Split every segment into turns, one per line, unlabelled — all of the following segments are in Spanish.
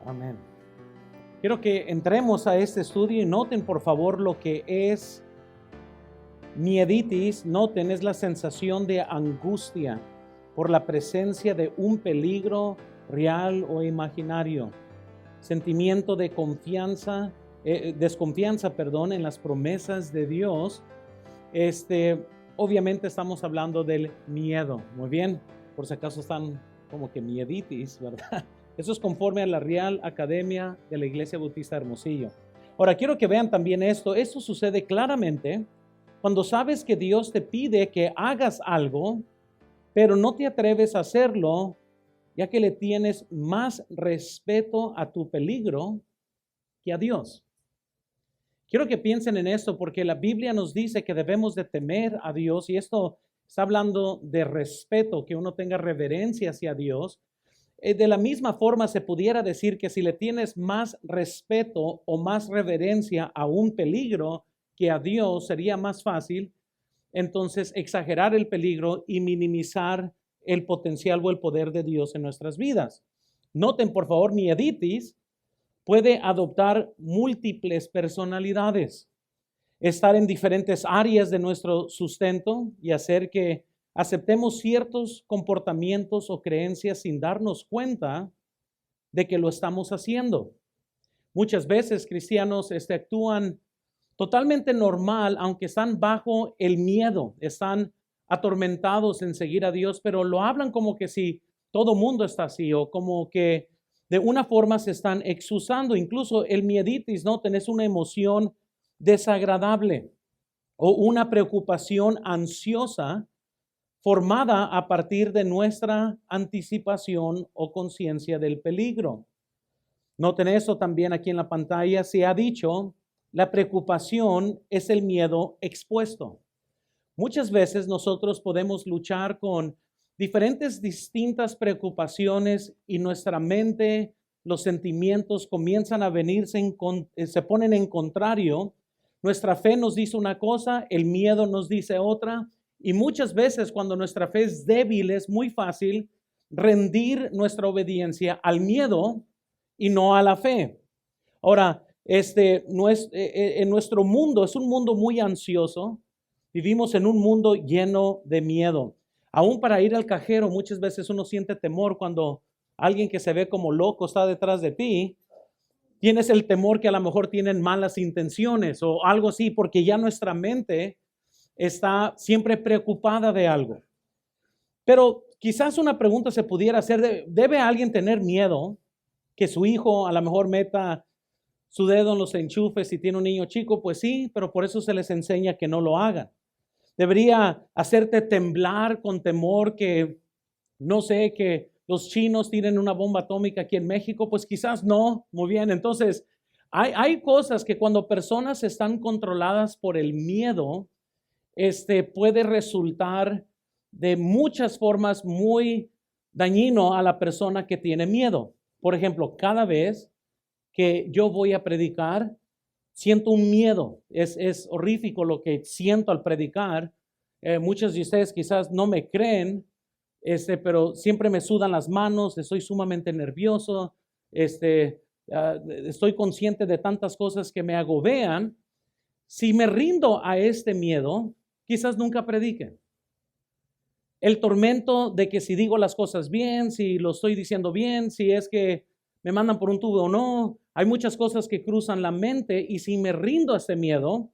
Amén. Quiero que entremos a este estudio y noten por favor lo que es mieditis. Noten, es la sensación de angustia por la presencia de un peligro real o imaginario. Sentimiento de desconfianza, en las promesas de Dios. Obviamente estamos hablando del miedo. Muy bien, por si acaso están como que mieditis, ¿verdad? Eso es conforme a la Real Academia de la Iglesia Bautista de Hermosillo. Ahora, quiero que vean también esto. Esto sucede claramente cuando sabes que Dios te pide que hagas algo, pero no te atreves a hacerlo, ya que le tienes más respeto a tu peligro que a Dios. Quiero que piensen en esto porque la Biblia nos dice que debemos de temer a Dios, y esto está hablando de respeto, que uno tenga reverencia hacia Dios. De la misma forma se pudiera decir que si le tienes más respeto o más reverencia a un peligro que a Dios, sería más fácil entonces exagerar el peligro y minimizar el potencial o el poder de Dios en nuestras vidas. Noten por favor, mieditis puede adoptar múltiples personalidades, estar en diferentes áreas de nuestro sustento y hacer que aceptemos ciertos comportamientos o creencias sin darnos cuenta de que lo estamos haciendo. Muchas veces cristianos actúan totalmente normal, aunque están bajo el miedo, están atormentados en seguir a Dios, pero lo hablan como que si todo mundo está así, o como que de una forma se están excusando. Incluso el mieditis, ¿no? Tenés una emoción desagradable o una preocupación ansiosa formada a partir de nuestra anticipación o conciencia del peligro. Noten eso también aquí en la pantalla. Se ha dicho, la preocupación es el miedo expuesto. Muchas veces nosotros podemos luchar con diferentes distintas preocupaciones y nuestra mente, los sentimientos comienzan a venirse, se ponen en contrario. Nuestra fe nos dice una cosa, el miedo nos dice otra, y muchas veces cuando nuestra fe es débil es muy fácil rendir nuestra obediencia al miedo y no a la fe. Ahora, en nuestro mundo es un mundo muy ansioso. Vivimos en un mundo lleno de miedo. Aún para ir al cajero, muchas veces uno siente temor cuando alguien que se ve como loco está detrás de ti. Tienes el temor que a lo mejor tienen malas intenciones o algo así, porque ya nuestra mente está siempre preocupada de algo. Pero quizás una pregunta se pudiera hacer, ¿debe alguien tener miedo que su hijo a lo mejor meta su dedo en los enchufes si tiene un niño chico? Pues sí, pero por eso se les enseña que no lo hagan. ¿Debería hacerte temblar con temor que, no sé, que los chinos tienen una bomba atómica aquí en México? Pues quizás no. Muy bien, entonces hay cosas que cuando personas están controladas por el miedo, puede resultar de muchas formas muy dañino a la persona que tiene miedo. Por ejemplo, cada vez que yo voy a predicar, siento un miedo. Es horrífico lo que siento al predicar. Muchos de ustedes quizás no me creen, pero siempre me sudan las manos, estoy sumamente nervioso, estoy consciente de tantas cosas que me agobean. Si me rindo a este miedo, quizás nunca predique. El tormento de que si digo las cosas bien, si lo estoy diciendo bien, si es que me mandan por un tubo o no, hay muchas cosas que cruzan la mente, y si me rindo a este miedo,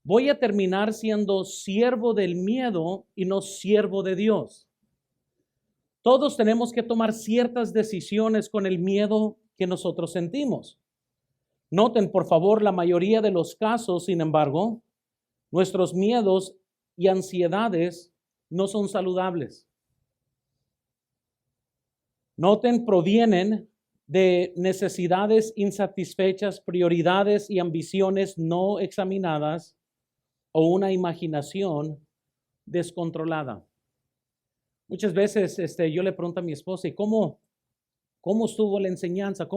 voy a terminar siendo siervo del miedo y no siervo de Dios. Todos tenemos que tomar ciertas decisiones con el miedo que nosotros sentimos. Noten, por favor, la mayoría de los casos, sin embargo, nuestros miedos y ansiedades no son saludables. Noten, provienen de necesidades insatisfechas, prioridades y ambiciones no examinadas, o una imaginación descontrolada. Muchas veces yo le pregunto a mi esposa, ¿y cómo estuvo la enseñanza?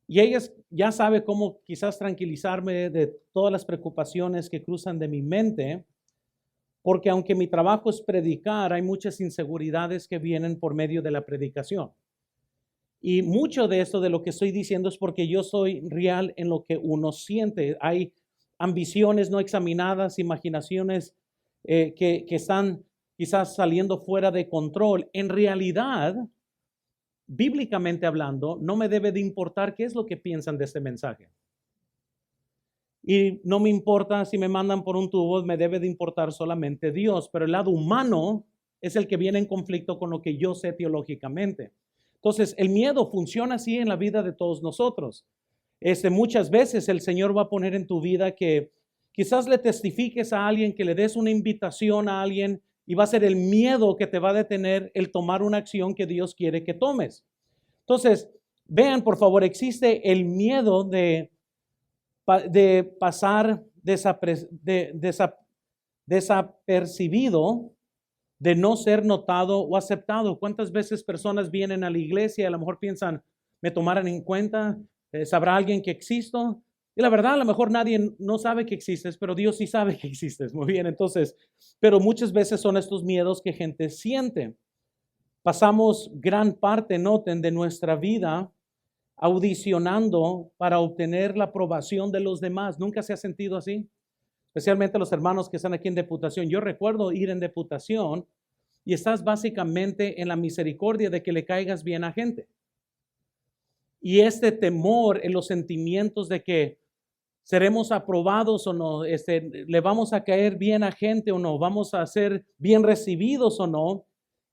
Y ella ya sabe cómo quizás tranquilizarme de todas las preocupaciones que cruzan de mi mente, porque aunque mi trabajo es predicar, hay muchas inseguridades que vienen por medio de la predicación. Y mucho de esto de lo que estoy diciendo es porque yo soy real en lo que uno siente. Hay ambiciones no examinadas, imaginaciones que están quizás saliendo fuera de control. En realidad, bíblicamente hablando, no me debe de importar qué es lo que piensan de este mensaje. Y no me importa si me mandan por un tubo, me debe de importar solamente Dios. Pero el lado humano es el que viene en conflicto con lo que yo sé teológicamente. Entonces, el miedo funciona así en la vida de todos nosotros. Muchas veces el Señor va a poner en tu vida que quizás le testifiques a alguien, que le des una invitación a alguien y va a ser el miedo que te va a detener el tomar una acción que Dios quiere que tomes. Entonces, vean por favor, existe el miedo de pasar desapercibido, de no ser notado o aceptado. ¿Cuántas veces personas vienen a la iglesia y a lo mejor piensan, me tomarán en cuenta? ¿Sabrá alguien que existo? Y la verdad, a lo mejor nadie no sabe que existes, pero Dios sí sabe que existes. Muy bien, entonces, pero muchas veces son estos miedos que gente siente. Pasamos gran parte, noten, de nuestra vida audicionando para obtener la aprobación de los demás. ¿Nunca se ha sentido así? Especialmente los hermanos que están aquí en deputación. Yo recuerdo ir en deputación y estás básicamente en la misericordia de que le caigas bien a gente. Y este temor en los sentimientos de que seremos aprobados o no, le vamos a caer bien a gente o no, vamos a ser bien recibidos o no,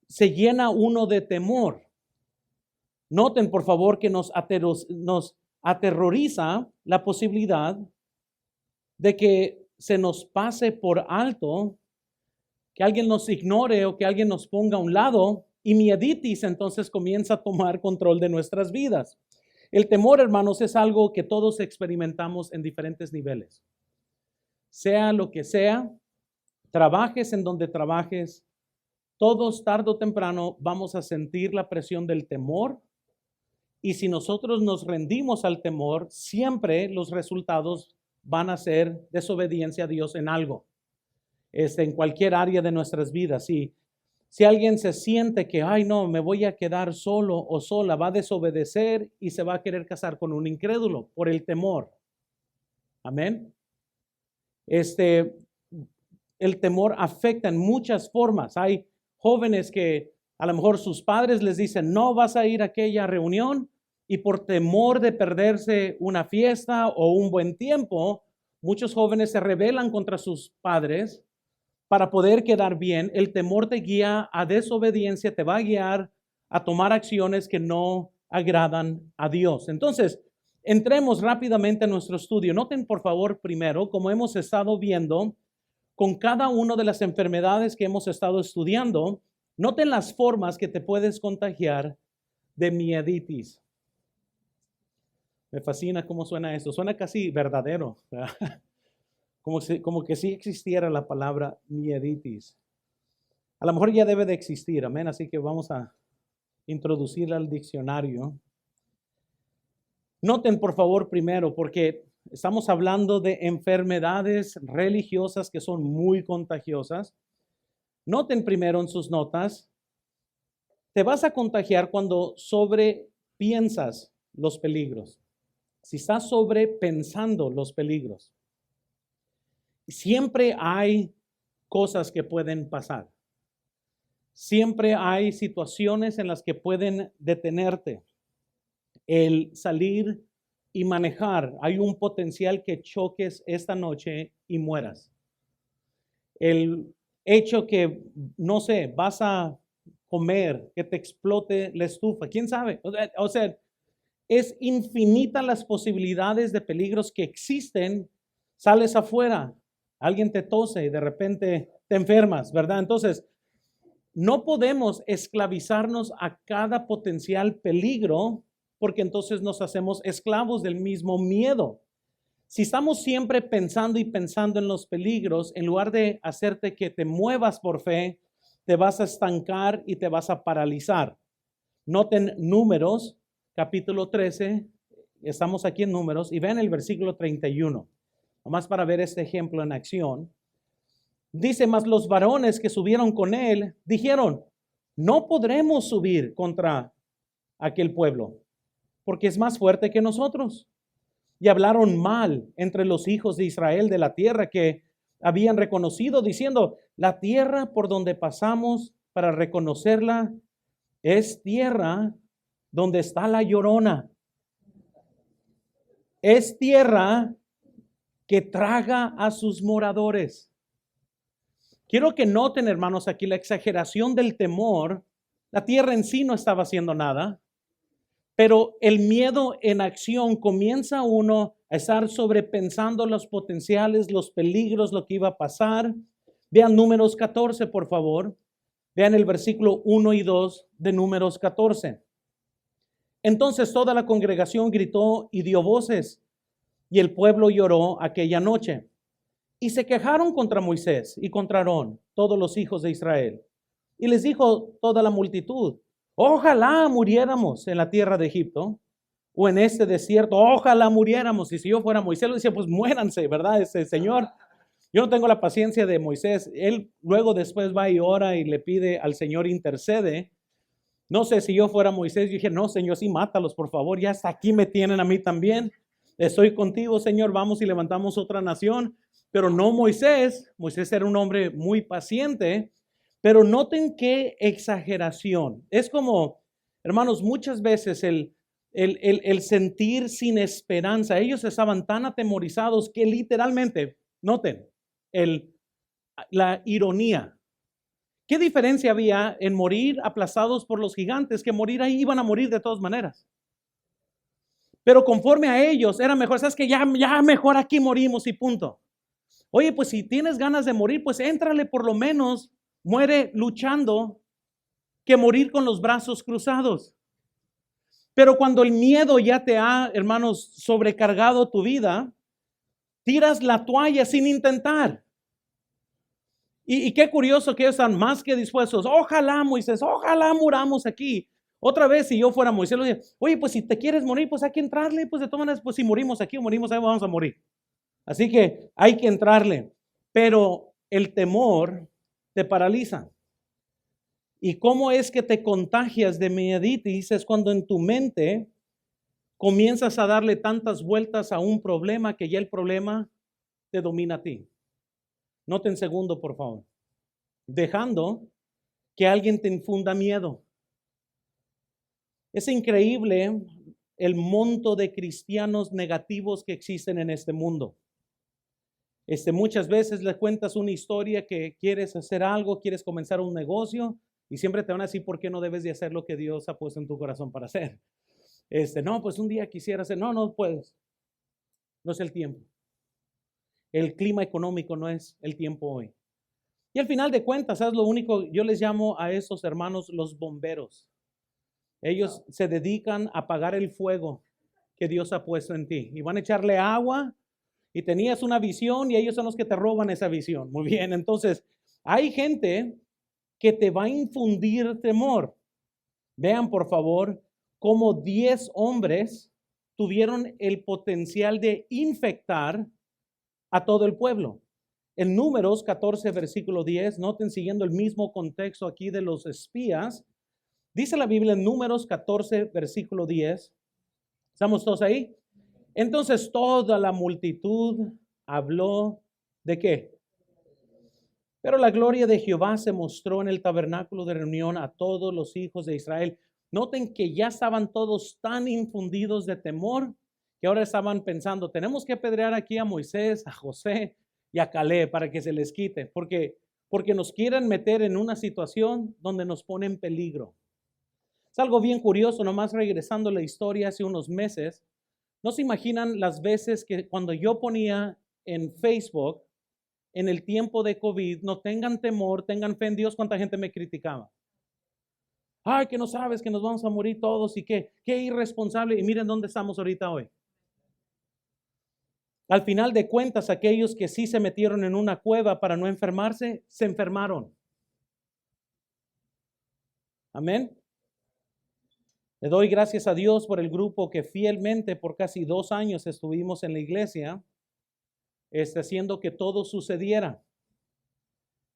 se llena uno de temor. Noten por favor que nos aterroriza la posibilidad de que se nos pase por alto, que alguien nos ignore o que alguien nos ponga a un lado, y mieditis entonces comienza a tomar control de nuestras vidas. El temor, hermanos, es algo que todos experimentamos en diferentes niveles. Sea lo que sea, trabajes en donde trabajes, todos tarde o temprano vamos a sentir la presión del temor. Y si nosotros nos rendimos al temor, siempre los resultados van a ser desobediencia a Dios en algo, en cualquier área de nuestras vidas. Si alguien se siente que, ay no, me voy a quedar solo o sola, va a desobedecer y se va a querer casar con un incrédulo por el temor. Amén. El temor afecta en muchas formas. Hay jóvenes que a lo mejor sus padres les dicen, no vas a ir a aquella reunión, y por temor de perderse una fiesta o un buen tiempo, muchos jóvenes se rebelan contra sus padres para poder quedar bien. El temor te guía a desobediencia, te va a guiar a tomar acciones que no agradan a Dios. Entonces, entremos rápidamente a nuestro estudio. Noten por favor primero, como hemos estado viendo con cada una de las enfermedades que hemos estado estudiando, noten las formas que te puedes contagiar de mieditis. Me fascina cómo suena esto. Suena casi verdadero. Como que sí existiera la palabra mieditis. A lo mejor ya debe de existir, amén. Así que vamos a introducirla al diccionario. Noten por favor primero, porque estamos hablando de enfermedades religiosas que son muy contagiosas. Noten primero en sus notas, te vas a contagiar cuando sobrepiensas los peligros. Si estás sobrepensando los peligros. Siempre hay cosas que pueden pasar. Siempre hay situaciones en las que pueden detenerte. El salir y manejar, hay un potencial que choques esta noche y mueras. El hecho que, no sé, vas a comer, que te explote la estufa, ¿quién sabe? O sea, es infinita las posibilidades de peligros que existen. Sales afuera, alguien te tose y de repente te enfermas, ¿verdad? Entonces, no podemos esclavizarnos a cada potencial peligro porque entonces nos hacemos esclavos del mismo miedo. Si estamos siempre pensando y pensando en los peligros, en lugar de hacerte que te muevas por fe, te vas a estancar y te vas a paralizar. Noten Números, capítulo 13, estamos aquí en Números, y ven el versículo 31, nomás para ver este ejemplo en acción. Dice, mas los varones que subieron con él dijeron, no podremos subir contra aquel pueblo, porque es más fuerte que nosotros. Y hablaron mal entre los hijos de Israel de la tierra que habían reconocido, diciendo, la tierra por donde pasamos para reconocerla es tierra donde está la Llorona. Es tierra que traga a sus moradores. Quiero que noten, hermanos, aquí la exageración del temor. La tierra en sí no estaba haciendo nada, pero el miedo en acción comienza uno a estar sobrepensando los potenciales, los peligros, lo que iba a pasar. Vean Números 14, por favor. Vean el versículo 1 y 2 de Números 14. Entonces toda la congregación gritó y dio voces, y el pueblo lloró aquella noche. Y se quejaron contra Moisés y contra Aarón, todos los hijos de Israel. Y les dijo toda la multitud, ojalá muriéramos en la tierra de Egipto o en este desierto, ojalá muriéramos. Y si yo fuera Moisés, le decía, pues muéranse, ¿verdad? Ese señor, yo no tengo la paciencia de Moisés. Él luego después va y ora y le pide al Señor intercede. No sé si yo fuera Moisés, yo dije, no, Señor, sí, mátalos, por favor, ya hasta aquí me tienen a mí también. Estoy contigo, Señor, vamos y levantamos otra nación. Pero no Moisés. Moisés era un hombre muy paciente, pero noten qué exageración. Es como, hermanos, muchas veces el sentir sin esperanza. Ellos estaban tan atemorizados que literalmente, noten, la ironía. ¿Qué diferencia había en morir aplastados por los gigantes que morir ahí? Iban a morir de todas maneras. Pero conforme a ellos, era mejor, ¿sabes que ya mejor aquí morimos y punto. Oye, pues si tienes ganas de morir, pues éntrale por lo menos, muere luchando, que morir con los brazos cruzados. Pero cuando el miedo ya te ha, hermanos, sobrecargado tu vida, tiras la toalla sin intentar. Y qué curioso que están más que dispuestos. Ojalá, Moisés, ojalá muramos aquí. Otra vez, si yo fuera Moisés, le diría, oye, pues si te quieres morir, pues hay que entrarle. Pues de todas maneras, pues si morimos aquí o morimos ahí, vamos a morir. Así que hay que entrarle, pero el temor te paraliza. ¿Y cómo es que te contagias de mieditis? Es cuando en tu mente comienzas a darle tantas vueltas a un problema que ya el problema te domina a ti. Noten segundo, por favor. Dejando que alguien te infunda miedo. Es increíble el monto de cristianos negativos que existen en este mundo. Muchas veces le cuentas una historia que quieres hacer algo, quieres comenzar un negocio y siempre te van a decir por qué no debes de hacer lo que Dios ha puesto en tu corazón para hacer. No, pues un día quisiera hacer, no puedes. No es el tiempo. El clima económico no es el tiempo hoy. Y al final de cuentas, ¿sabes lo único? Yo les llamo a esos hermanos los bomberos. Ellos se dedican a apagar el fuego que Dios ha puesto en ti y van a echarle agua. Y tenías una visión y ellos son los que te roban esa visión. Muy bien, entonces hay gente que te va a infundir temor. Vean por favor cómo 10 hombres tuvieron el potencial de infectar a todo el pueblo. En Números 14, versículo 10, noten siguiendo el mismo contexto aquí de los espías, dice la Biblia en Números 14, versículo 10. ¿Estamos todos ahí? Entonces toda la multitud habló ¿de qué? Pero la gloria de Jehová se mostró en el tabernáculo de reunión a todos los hijos de Israel. Noten que ya estaban todos tan infundidos de temor que ahora estaban pensando, tenemos que apedrear aquí a Moisés, a José y a Caleb para que se les quite, porque nos quieren meter en una situación donde nos pone en peligro. Es algo bien curioso, nomás regresando a la historia hace unos meses. ¿No se imaginan las veces que cuando yo ponía en Facebook, en el tiempo de COVID, no tengan temor, tengan fe en Dios, cuánta gente me criticaba? Ay, que no sabes que nos vamos a morir todos y qué irresponsable. Y miren dónde estamos ahorita hoy. Al final de cuentas, aquellos que sí se metieron en una cueva para no enfermarse, se enfermaron. Amén. Le doy gracias a Dios por el grupo que fielmente por casi 2 años estuvimos en la iglesia, haciendo que todo sucediera.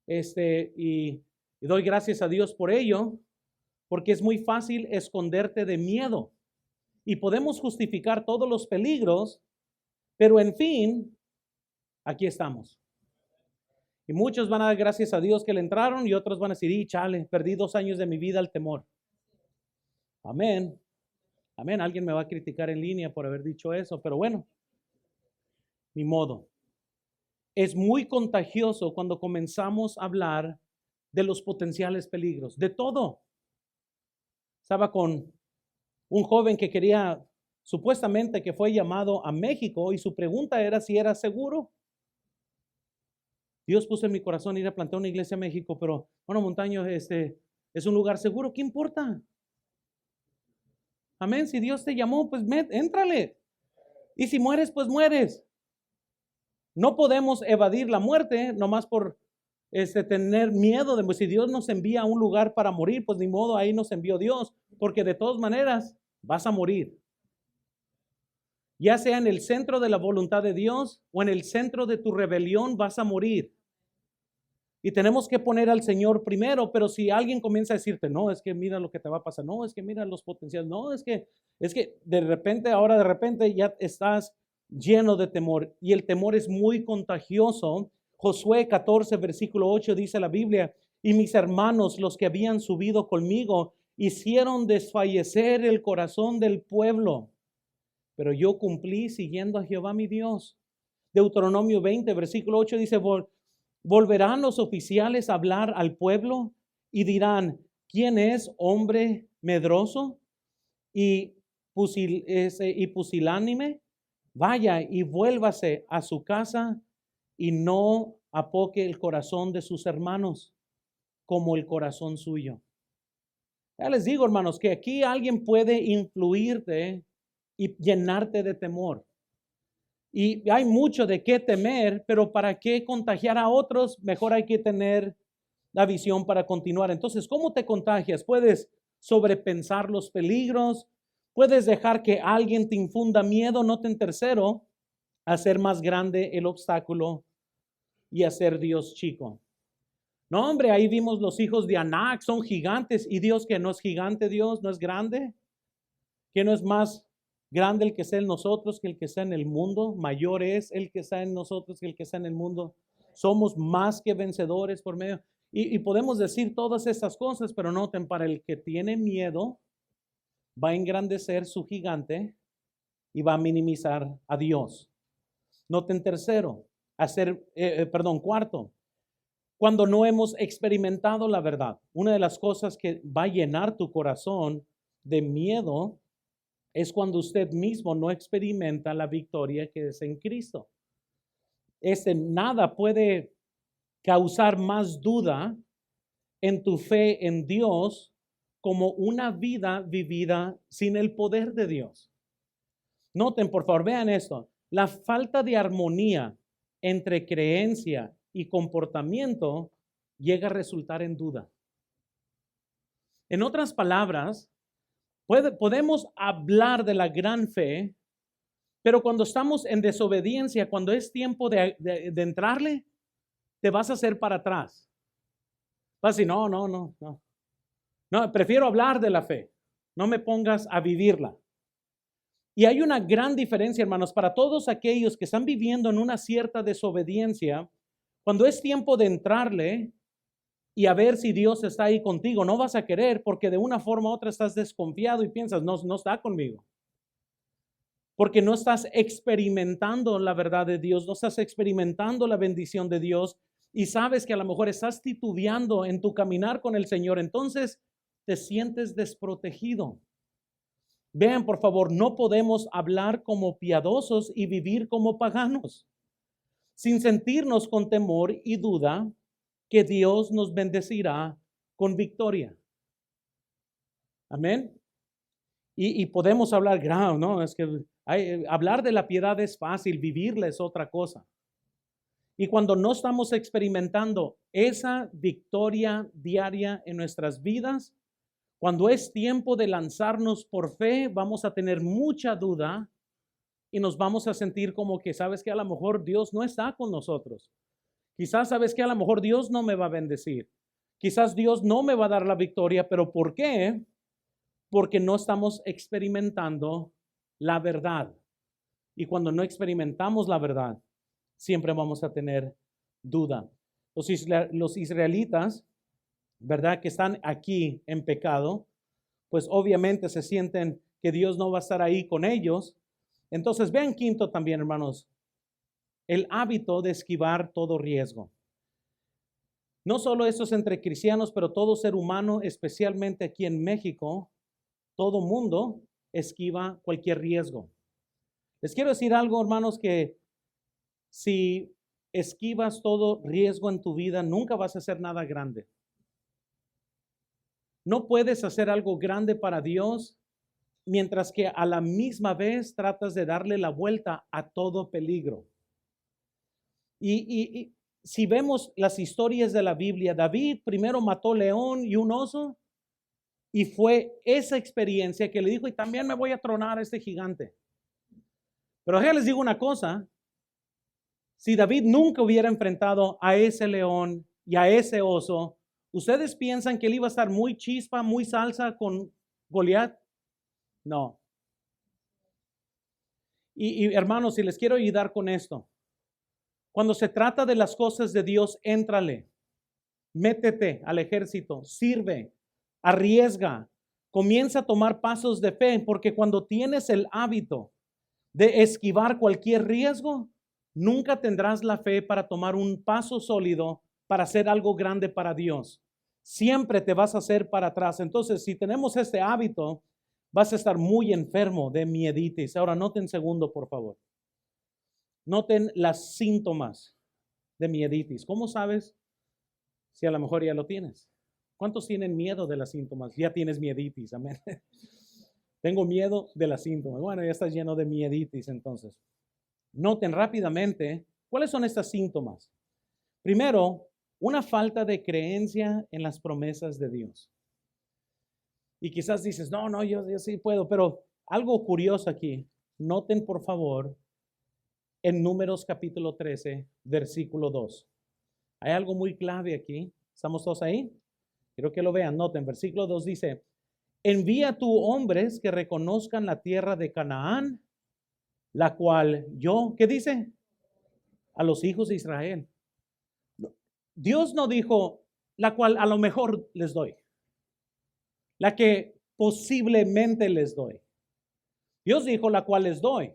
Y doy gracias a Dios por ello, porque es muy fácil esconderte de miedo. y podemos justificar todos los peligros, pero en fin, aquí estamos. Y muchos van a dar gracias a Dios que le entraron y otros van a decir, chale, perdí 2 años de mi vida al temor. Amén. Amén. Alguien me va a criticar en línea por haber dicho eso, pero bueno, ni modo. Es muy contagioso cuando comenzamos a hablar de los potenciales peligros, de todo. Estaba con un joven que quería, supuestamente que fue llamado a México y su pregunta era si era seguro. Dios puso en mi corazón ir a plantar una iglesia en México, pero bueno, Montaño, es un lugar seguro, ¿qué importa? Amén, si Dios te llamó, pues éntrale. Y si mueres, pues mueres. No podemos evadir la muerte nomás por tener miedo de, pues si Dios nos envía a un lugar para morir, pues ni modo, ahí nos envió Dios, porque de todas maneras vas a morir. Ya sea en el centro de la voluntad de Dios o en el centro de tu rebelión, vas a morir. Y tenemos que poner al Señor primero, pero si alguien comienza a decirte, no, es que mira lo que te va a pasar, no, es que mira los potenciales, no, es que de repente ya estás lleno de temor y el temor es muy contagioso. Josué 14, versículo 8 dice la Biblia, y mis hermanos, los que habían subido conmigo, hicieron desfallecer el corazón del pueblo, pero yo cumplí siguiendo a Jehová mi Dios. Deuteronomio 20, versículo 8 dice, volverán los oficiales a hablar al pueblo y dirán, ¿quién es hombre medroso y pusilánime? Vaya y vuélvase a su casa y no apoque el corazón de sus hermanos como el corazón suyo. Ya les digo, hermanos, que aquí alguien puede influirte y llenarte de temor. Y hay mucho de qué temer, pero para qué contagiar a otros, mejor hay que tener la visión para continuar. Entonces, ¿cómo te contagias? Puedes sobrepensar los peligros, puedes dejar que alguien te infunda miedo, noten tercero, hacer más grande el obstáculo y hacer Dios chico. No, hombre, ahí vimos los hijos de Anac, son gigantes, y Dios que no es gigante, Dios no es grande, que no es más grande el que está en nosotros que el que está en el mundo, mayor es el que está en nosotros que el que está en el mundo. Somos más que vencedores por medio. Y podemos decir todas estas cosas, pero noten, para el que tiene miedo, va a engrandecer su gigante y va a minimizar a Dios. Noten tercero, cuarto, cuando no hemos experimentado la verdad. Una de las cosas que va a llenar tu corazón de miedo es cuando usted mismo no experimenta la victoria que es en Cristo. Nada puede causar más duda en tu fe en Dios como una vida vivida sin el poder de Dios. Noten, por favor, vean esto. La falta de armonía entre creencia y comportamiento llega a resultar en duda. En otras palabras, podemos hablar de la gran fe, pero cuando estamos en desobediencia, cuando es tiempo de entrarle, te vas a hacer para atrás. Vas a decir, no, prefiero hablar de la fe, no me pongas a vivirla. Y hay una gran diferencia, hermanos, para todos aquellos que están viviendo en una cierta desobediencia. Cuando es tiempo de entrarle y a ver si Dios está ahí contigo, no vas a querer, porque de una forma u otra estás desconfiado y piensas, no está conmigo. Porque no estás experimentando la verdad de Dios, no estás experimentando la bendición de Dios y sabes que a lo mejor estás titubeando en tu caminar con el Señor, entonces te sientes desprotegido. Vean, por favor, no podemos hablar como piadosos y vivir como paganos, sin sentirnos con temor y duda que Dios nos bendecirá con victoria. Amén. Y podemos hablar, ¿no? Es que hablar de la piedad es fácil, vivirla es otra cosa. Y cuando no estamos experimentando esa victoria diaria en nuestras vidas, cuando es tiempo de lanzarnos por fe, vamos a tener mucha duda y nos vamos a sentir como que, ¿sabes qué? A lo mejor Dios no está con nosotros. Quizás, ¿sabes qué? A lo mejor Dios no me va a bendecir. Quizás Dios no me va a dar la victoria, pero ¿por qué? Porque no estamos experimentando la verdad. Y cuando no experimentamos la verdad, siempre vamos a tener duda. Los israelitas, ¿verdad? Que están aquí en pecado, pues obviamente se sienten que Dios no va a estar ahí con ellos. Entonces vean quinto también, hermanos, el hábito de esquivar todo riesgo. No solo eso es entre cristianos, pero todo ser humano, especialmente aquí en México, todo mundo esquiva cualquier riesgo. Les quiero decir algo, hermanos, que si esquivas todo riesgo en tu vida, nunca vas a hacer nada grande. No puedes hacer algo grande para Dios mientras que a la misma vez tratas de darle la vuelta a todo peligro. Y si vemos las historias de la Biblia, David primero mató león y un oso, y fue esa experiencia que le dijo, y también me voy a tronar a este gigante. Pero ya les digo una cosa, si David nunca hubiera enfrentado a ese león y a ese oso, ¿ustedes piensan que él iba a estar muy chispa, muy salsa con Goliat? No. Y hermanos, si les quiero ayudar con esto, cuando se trata de las cosas de Dios, éntrale, métete al ejército, sirve, arriesga, comienza a tomar pasos de fe, porque cuando tienes el hábito de esquivar cualquier riesgo, nunca tendrás la fe para tomar un paso sólido para hacer algo grande para Dios. Siempre te vas a hacer para atrás. Entonces, si tenemos este hábito, vas a estar muy enfermo de mieditis. Ahora, noten segundo, por favor. Noten las síntomas de mieditis. ¿Cómo sabes si a lo mejor ya lo tienes? ¿Cuántos tienen miedo de las síntomas? Ya tienes mieditis, amén. Tengo miedo de las síntomas. Bueno, ya estás lleno de mieditis entonces. Noten rápidamente cuáles son estas síntomas. Primero, una falta de creencia en las promesas de Dios. Y quizás dices, no, yo sí puedo, pero algo curioso aquí. Noten por favor en Números capítulo 13, versículo 2. Hay algo muy clave aquí. ¿Estamos todos ahí? Quiero que lo vean. Noten, versículo 2 dice, envía tú hombres que reconozcan la tierra de Canaán, la cual yo, ¿qué dice? A los hijos de Israel. Dios no dijo, la cual a lo mejor les doy. La que posiblemente les doy. Dios dijo, la cual les doy.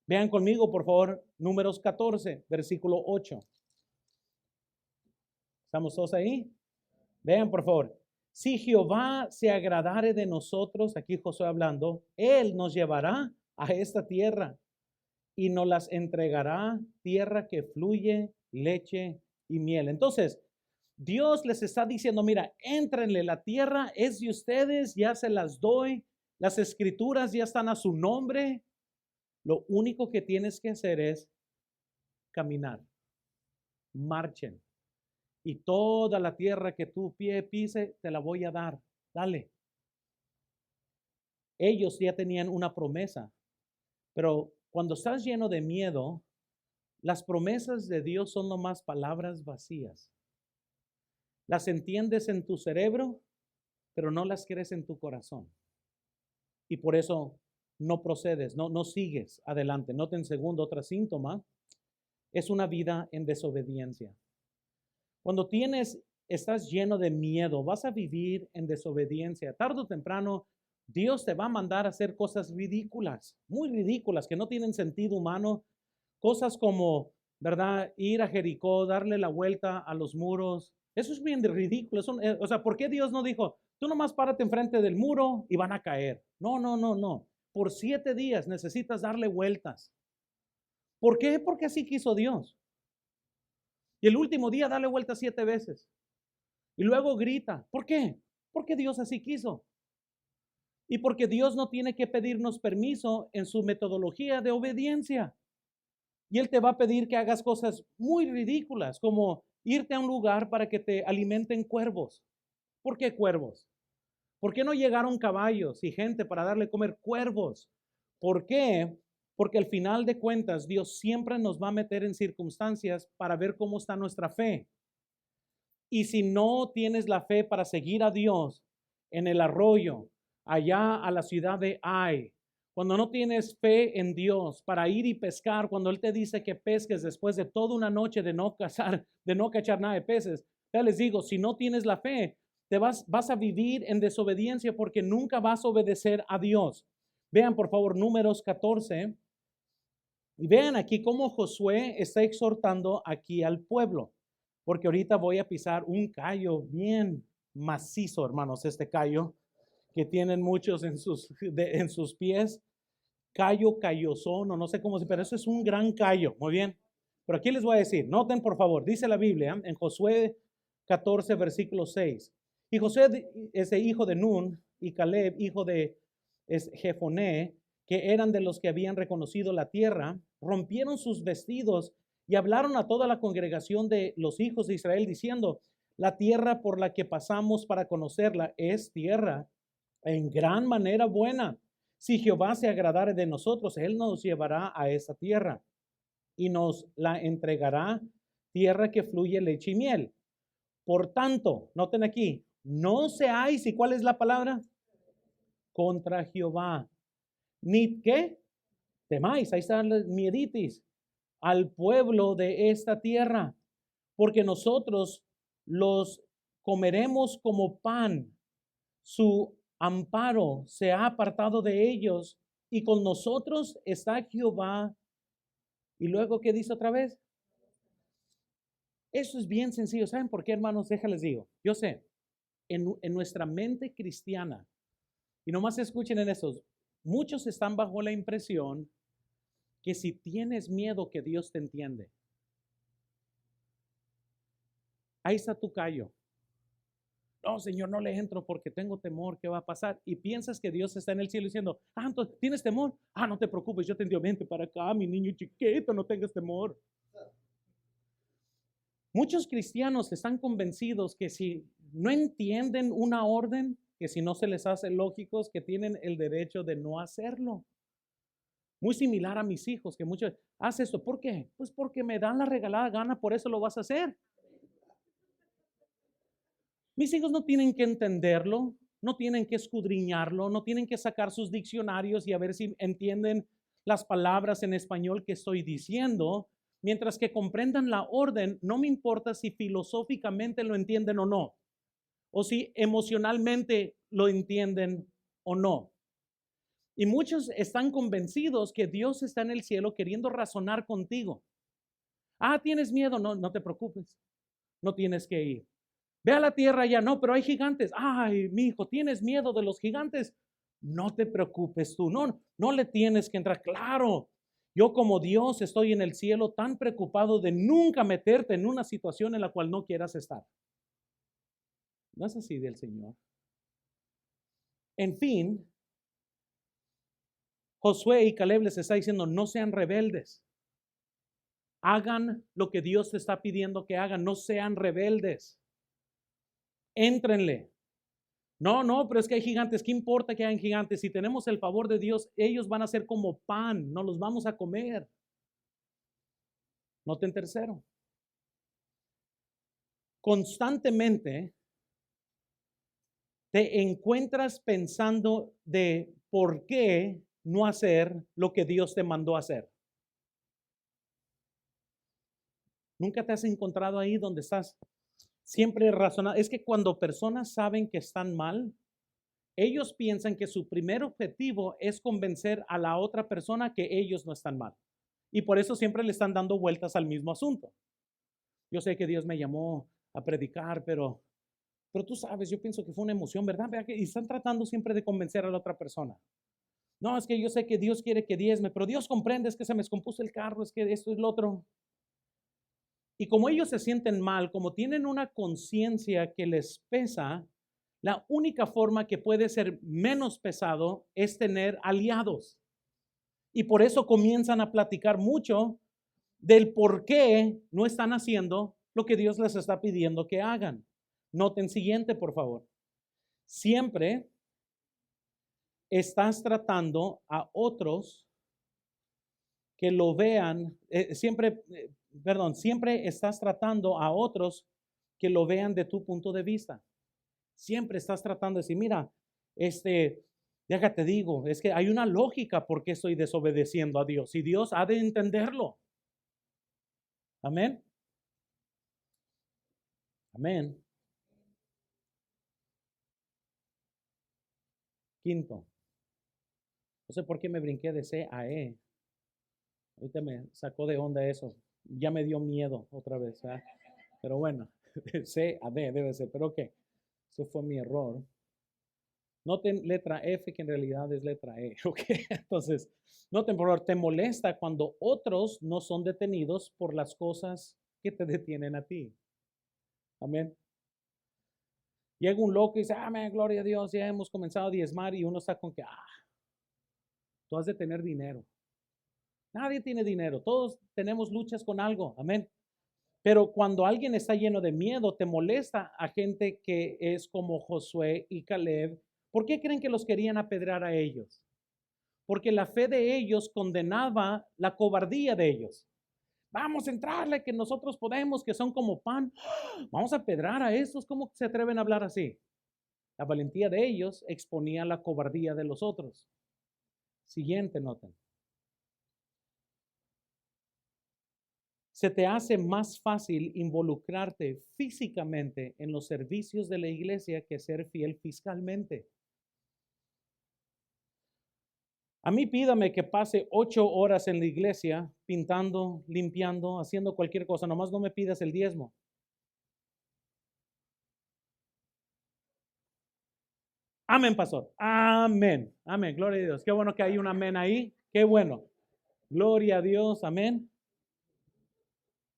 Vean conmigo, por favor, Números 14, versículo 8. ¿Estamos todos ahí? Vean, por favor. Si Jehová se agradare de nosotros, aquí Josué hablando, Él nos llevará a esta tierra y nos las entregará, tierra que fluye leche y miel. Entonces, Dios les está diciendo, mira, éntrenle, la tierra es de ustedes, ya se las doy, las escrituras ya están a su nombre. Lo único que tienes que hacer es caminar, marchen. Y toda la tierra que tu pie pise, te la voy a dar. Dale. Ellos ya tenían una promesa, pero cuando estás lleno de miedo, las promesas de Dios son nomás palabras vacías. Las entiendes en tu cerebro, pero no las crees en tu corazón. Y por eso no procedes, no sigues adelante. Noten segundo, otra síntoma, es una vida en desobediencia. Cuando estás lleno de miedo, vas a vivir en desobediencia. Tarde o temprano, Dios te va a mandar a hacer cosas ridículas, muy ridículas, que no tienen sentido humano. Cosas como, ¿verdad? Ir a Jericó, darle la vuelta a los muros. Eso es bien ridículo. O sea, ¿por qué Dios no dijo, tú nomás párate enfrente del muro y van a caer? No. Por 7 días necesitas darle vueltas. ¿Por qué? Porque así quiso Dios. Y el último día dale vueltas 7 veces. Y luego grita. ¿Por qué? Porque Dios así quiso. Y porque Dios no tiene que pedirnos permiso en su metodología de obediencia. Y Él te va a pedir que hagas cosas muy ridículas, como irte a un lugar para que te alimenten cuervos. ¿Por qué cuervos? ¿Por qué no llegaron caballos y gente para darle comer cuervos? ¿Por qué? Porque al final de cuentas, Dios siempre nos va a meter en circunstancias para ver cómo está nuestra fe. Y si no tienes la fe para seguir a Dios en el arroyo, allá a la ciudad de Ai, cuando no tienes fe en Dios para ir y pescar, cuando Él te dice que pesques después de toda una noche de no cazar, de no cachar nada de peces, ya les digo, si no tienes la fe, vas a vivir en desobediencia porque nunca vas a obedecer a Dios. Vean por favor Números 14 y vean aquí cómo Josué está exhortando aquí al pueblo, porque ahorita voy a pisar un callo bien macizo, hermanos, este callo que tienen muchos en sus pies, callo, callozón, o no sé cómo se, pero eso es un gran callo, muy bien. Pero aquí les voy a decir, noten por favor, dice la Biblia en Josué 14, versículo 6. Y Josué es hijo de Nun y Caleb, hijo de Jefoné, que eran de los que habían reconocido la tierra, rompieron sus vestidos y hablaron a toda la congregación de los hijos de Israel diciendo, la tierra por la que pasamos para conocerla es tierra en gran manera buena. Si Jehová se agradare de nosotros, Él nos llevará a esa tierra y nos la entregará, tierra que fluye leche y miel. Por tanto, noten aquí, no seáis, ¿y cuál es la palabra? Contra Jehová. Ni qué temáis, ahí está el mieditis, al pueblo de esta tierra, porque nosotros los comeremos como pan. Su amparo se ha apartado de ellos y con nosotros está Jehová. Y luego, ¿qué dice otra vez? Eso es bien sencillo. ¿Saben por qué, hermanos? Déjales digo. Yo sé, en nuestra mente cristiana, y nomás escuchen en eso, muchos están bajo la impresión que si tienes miedo que Dios te entiende. Ahí está tu callo. No, Señor, no le entro porque tengo temor, ¿qué va a pasar? Y piensas que Dios está en el cielo diciendo, entonces, ¿tienes temor? No te preocupes, yo te entiendo, vente para acá, mi niño chiquito, no tengas temor. Muchos cristianos están convencidos que si no entienden una orden, que si no se les hace lógicos, que tienen el derecho de no hacerlo. Muy similar a mis hijos, que muchos, haz esto, ¿por qué? Pues porque me dan la regalada gana, por eso lo vas a hacer. Mis hijos no tienen que entenderlo, no tienen que escudriñarlo, no tienen que sacar sus diccionarios y a ver si entienden las palabras en español que estoy diciendo. Mientras que comprendan la orden, no me importa si filosóficamente lo entienden o no, o si emocionalmente lo entienden o no. Y muchos están convencidos que Dios está en el cielo queriendo razonar contigo. ¿Tienes miedo? No, no te preocupes, no tienes que ir. Ve a la tierra ya, no, pero hay gigantes. Ay, mi hijo, ¿tienes miedo de los gigantes? No te preocupes tú, no le tienes que entrar. Claro, yo como Dios estoy en el cielo tan preocupado de nunca meterte en una situación en la cual no quieras estar. No es así del Señor. En fin, Josué y Caleb les está diciendo, no sean rebeldes. Hagan lo que Dios te está pidiendo que hagan, no sean rebeldes. Éntrenle. No, pero es que hay gigantes. ¿Qué importa que hayan gigantes? Si tenemos el favor de Dios, ellos van a ser como pan, no los vamos a comer. Noten tercero. Constantemente te encuentras pensando de por qué no hacer lo que Dios te mandó hacer. ¿Nunca te has encontrado ahí donde estás siempre razonando? Es que cuando personas saben que están mal, ellos piensan que su primer objetivo es convencer a la otra persona que ellos no están mal. Y por eso siempre le están dando vueltas al mismo asunto. Yo sé que Dios me llamó a predicar, pero tú sabes, yo pienso que fue una emoción, ¿verdad? Y están tratando siempre de convencer a la otra persona. No, es que yo sé que Dios quiere que diezme, pero Dios comprende, es que se me descompuso el carro, es que esto es lo otro. Y como ellos se sienten mal, como tienen una conciencia que les pesa, la única forma que puede ser menos pesado es tener aliados. Y por eso comienzan a platicar mucho del por qué no están haciendo lo que Dios les está pidiendo que hagan. Noten siguiente, por favor. Siempre estás tratando a otros que lo vean, siempre estás tratando a otros que lo vean de tu punto de vista. Siempre estás tratando de decir, mira, Déjate digo, es que hay una lógica por qué estoy desobedeciendo a Dios y Dios ha de entenderlo. Amén. Amén. Quinto, no sé por qué me brinqué de C a E. Ahorita me sacó de onda eso. Ya me dio miedo otra vez. ¿Verdad? Pero bueno, de C a D debe ser. Pero ok, eso fue mi error. Noten letra F que en realidad es letra E. Ok, entonces, noten por favor, te molesta cuando otros no son detenidos por las cosas que te detienen a ti. Amén. Llega un loco y dice, amén, gloria a Dios, ya hemos comenzado a diezmar y uno está con que, tú has de tener dinero. Nadie tiene dinero, todos tenemos luchas con algo, amén. Pero cuando alguien está lleno de miedo, te molesta a gente que es como Josué y Caleb. ¿Por qué creen que los querían apedrear a ellos? Porque la fe de ellos condenaba la cobardía de ellos. Vamos a entrarle, que nosotros podemos, que son como pan. Vamos a apedrear a estos. ¿Cómo se atreven a hablar así? La valentía de ellos exponía la cobardía de los otros. Siguiente nota. Se te hace más fácil involucrarte físicamente en los servicios de la iglesia que ser fiel fiscalmente. A mí pídame que pase 8 horas en la iglesia pintando, limpiando, haciendo cualquier cosa. Nomás no me pidas el diezmo. Amén, pastor. Amén. Amén. Gloria a Dios. Qué bueno que hay un amén ahí. Qué bueno. Gloria a Dios. Amén.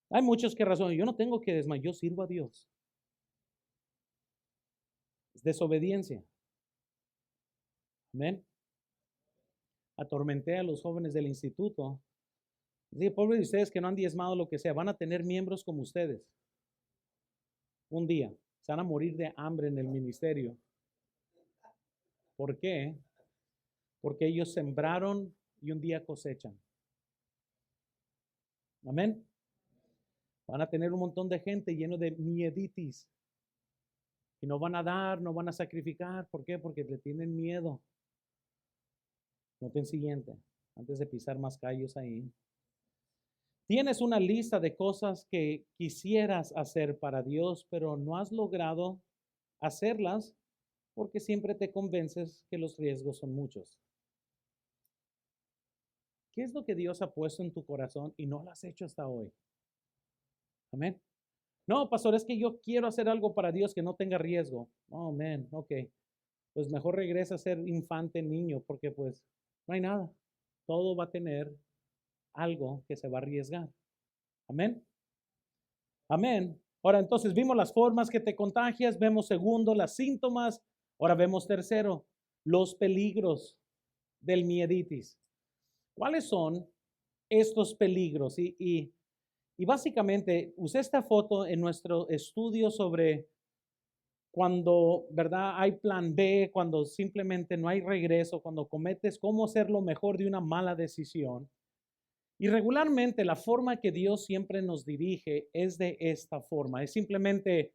Hay muchos que razonan. Yo no tengo que desmayar. Yo sirvo a Dios. Es desobediencia. Amén. Atormenté a los jóvenes del instituto. Dice, pobre de ustedes que no han diezmado lo que sea. Van a tener miembros como ustedes. Un día. Se van a morir de hambre en el ministerio. ¿Por qué? Porque ellos sembraron y un día cosechan. Amén. Van a tener un montón de gente lleno de mieditis. Y no van a dar, no van a sacrificar. ¿Por qué? Porque le tienen miedo. Noten siguiente, antes de pisar más callos ahí. Tienes una lista de cosas que quisieras hacer para Dios, pero no has logrado hacerlas porque siempre te convences que los riesgos son muchos. ¿Qué es lo que Dios ha puesto en tu corazón y no lo has hecho hasta hoy? Amén. No, pastor, es que yo quiero hacer algo para Dios que no tenga riesgo. Oh, amén, ok. Pues mejor regresa a ser infante, niño, porque pues no hay nada. Todo va a tener algo que se va a arriesgar. Amén. Amén. Ahora entonces vimos las formas que te contagias, vemos segundo, las síntomas. Ahora vemos tercero, los peligros del mieditis. ¿Cuáles son estos peligros? Y básicamente usé esta foto en nuestro estudio sobre cuando, ¿verdad? Hay plan B, cuando simplemente no hay regreso, cuando cometes cómo hacer lo mejor de una mala decisión. Y regularmente la forma que Dios siempre nos dirige es de esta forma. Es simplemente,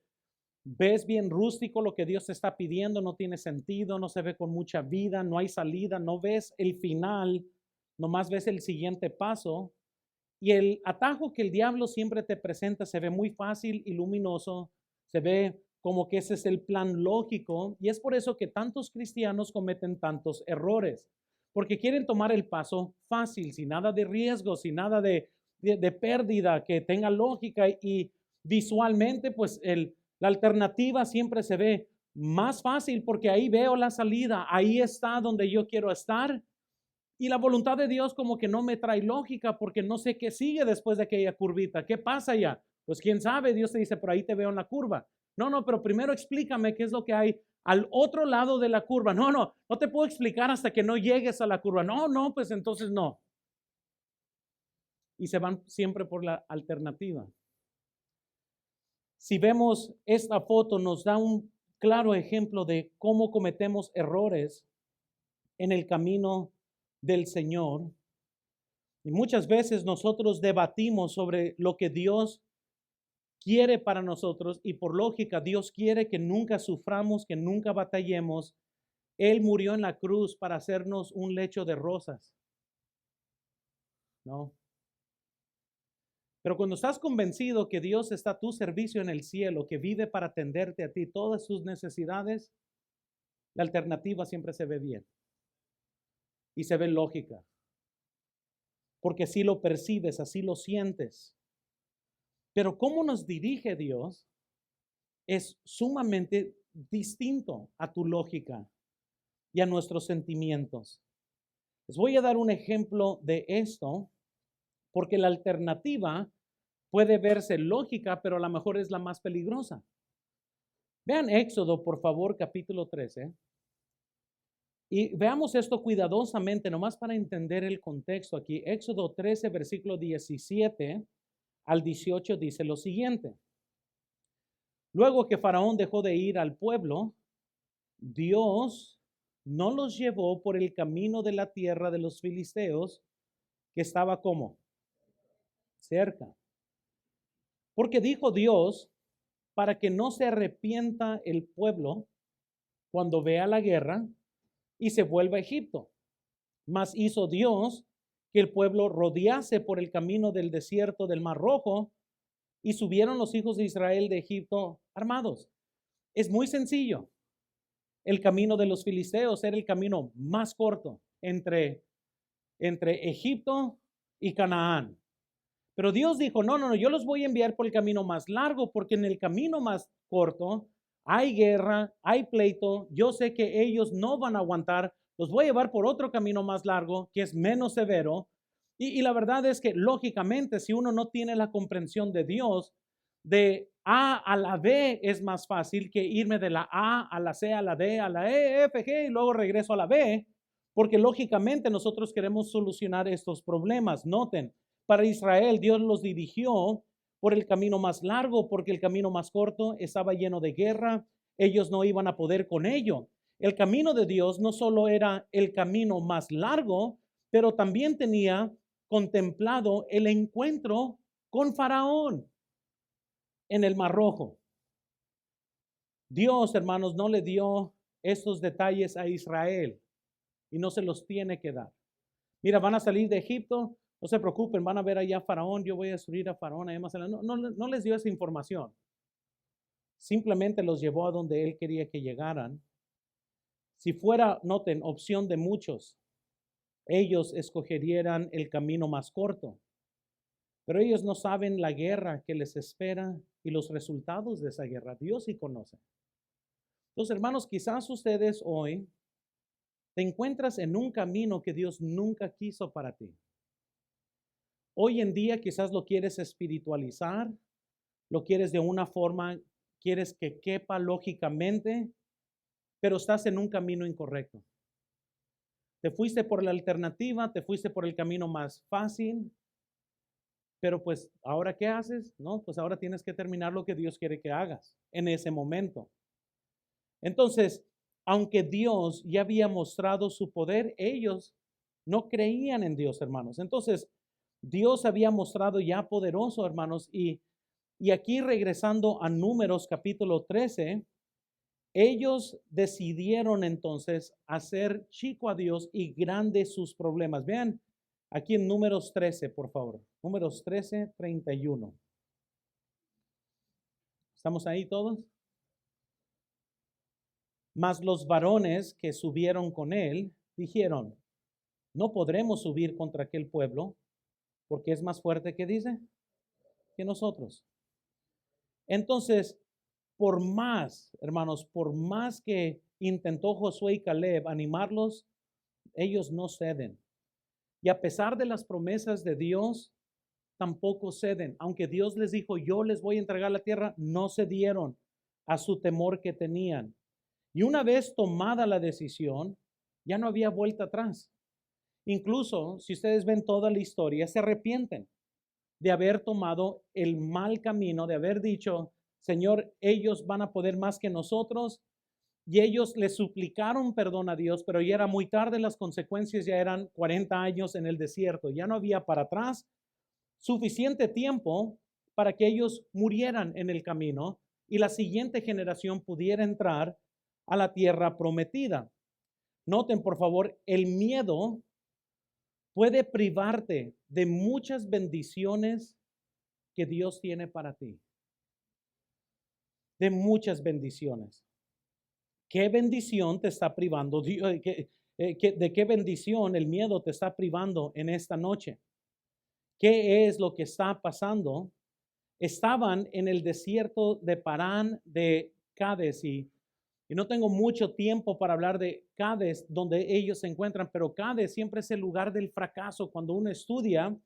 ves bien rústico lo que Dios te está pidiendo, no tiene sentido, no se ve con mucha vida, no hay salida, no ves el final, nomás ves el siguiente paso. Y el atajo que el diablo siempre te presenta se ve muy fácil y luminoso, se ve como que ese es el plan lógico. Y es por eso que tantos cristianos cometen tantos errores, porque quieren tomar el paso fácil, sin nada de riesgo, sin nada de pérdida, que tenga lógica. Y visualmente, pues la alternativa siempre se ve más fácil porque ahí veo la salida, ahí está donde yo quiero estar. Y la voluntad de Dios como que no me trae lógica porque no sé qué sigue después de aquella curvita. ¿Qué pasa ya? Pues quién sabe, Dios te dice, por ahí te veo en la curva. No, pero primero explícame qué es lo que hay al otro lado de la curva. No te puedo explicar hasta que no llegues a la curva. No, pues entonces no. Y se van siempre por la alternativa. Si vemos esta foto, nos da un claro ejemplo de cómo cometemos errores en el camino del Señor. Y muchas veces nosotros debatimos sobre lo que Dios quiere para nosotros y por lógica Dios quiere que nunca suframos, que nunca batallemos, Él murió en la cruz para hacernos un lecho de rosas. No. Pero cuando estás convencido que Dios está a tu servicio en el cielo, que vive para atenderte a ti todas sus necesidades, la alternativa siempre se ve bien y se ve lógica, porque así lo percibes, así lo sientes. Pero cómo nos dirige Dios es sumamente distinto a tu lógica y a nuestros sentimientos. Les voy a dar un ejemplo de esto, porque la alternativa puede verse lógica, pero a lo mejor es la más peligrosa. Vean Éxodo, por favor, capítulo 13. Y veamos esto cuidadosamente, nomás para entender el contexto aquí. Éxodo 13, versículo 17 al 18 dice lo siguiente. Luego que Faraón dejó de ir al pueblo, Dios no los llevó por el camino de la tierra de los filisteos, que estaba como cerca. Porque dijo Dios, para que no se arrepienta el pueblo cuando vea la guerra y se vuelva a Egipto. Mas hizo Dios que el pueblo rodease por el camino del desierto del Mar Rojo, y subieron los hijos de Israel de Egipto armados. Es muy sencillo. El camino de los filisteos era el camino más corto entre Egipto y Canaán. Pero Dios dijo, no, yo los voy a enviar por el camino más largo, porque en el camino más corto hay guerra, hay pleito, yo sé que ellos no van a aguantar, los voy a llevar por otro camino más largo, que es menos severo. Y la verdad es que lógicamente, si uno no tiene la comprensión de Dios, de A a la B es más fácil que irme de la A a la C, a la D, a la E, F, G, y luego regreso a la B, porque lógicamente nosotros queremos solucionar estos problemas. Noten, para Israel, Dios los dirigió por el camino más largo, porque el camino más corto estaba lleno de guerra. Ellos no iban a poder con ello. El camino de Dios no solo era el camino más largo, pero también tenía contemplado el encuentro con Faraón en el Mar Rojo. Dios, hermanos, no le dio estos detalles a Israel y no se los tiene que dar. Mira, van a salir de Egipto, no se preocupen, van a ver allá a Faraón, yo voy a destruir a Faraón. No les dio esa información. Simplemente los llevó a donde él quería que llegaran. Si fuera, noten, opción de muchos, ellos escogerían el camino más corto. Pero ellos no saben la guerra que les espera y los resultados de esa guerra. Dios sí conoce. Entonces, hermanos, quizás ustedes hoy te encuentras en un camino que Dios nunca quiso para ti. Hoy en día quizás lo quieres espiritualizar, lo quieres de una forma, quieres que quepa lógicamente, pero estás en un camino incorrecto. Te fuiste por la alternativa, te fuiste por el camino más fácil, pero pues ahora ¿qué haces? No, pues ahora tienes que terminar lo que Dios quiere que hagas en ese momento. Entonces, aunque Dios ya había mostrado su poder, ellos no creían en Dios, hermanos. Entonces, Dios había mostrado ya poderoso, hermanos, y aquí regresando a Números capítulo 13, ellos decidieron entonces hacer chico a Dios y grandes sus problemas. Vean aquí en Números 13, por favor. Números 13, 31. ¿Estamos ahí todos? Mas los varones que subieron con él dijeron, no podremos subir contra aquel pueblo, porque es más fuerte, ¿qué dice? Que nosotros. Entonces, por más, hermanos, por más que intentó Josué y Caleb animarlos, ellos no ceden. Y a pesar de las promesas de Dios, tampoco ceden. Aunque Dios les dijo, yo les voy a entregar la tierra, no cedieron a su temor que tenían. Y una vez tomada la decisión, ya no había vuelta atrás. Incluso, si ustedes ven toda la historia, se arrepienten de haber tomado el mal camino, de haber dicho, Señor, ellos van a poder más que nosotros. Y ellos le suplicaron perdón a Dios, pero ya era muy tarde, las consecuencias ya eran 40 años en el desierto, ya no había para atrás suficiente tiempo para que ellos murieran en el camino y la siguiente generación pudiera entrar a la tierra prometida. Noten, por favor, el miedo puede privarte de muchas bendiciones que Dios tiene para ti. De muchas bendiciones. ¿Qué bendición te está privando? ¿De qué bendición el miedo te está privando en esta noche? ¿Qué es lo que está pasando? Estaban en el desierto de Parán de Cades y no tengo mucho tiempo para hablar de Cades, donde ellos se encuentran, pero Cades siempre es el lugar del fracaso. Cuando uno estudia,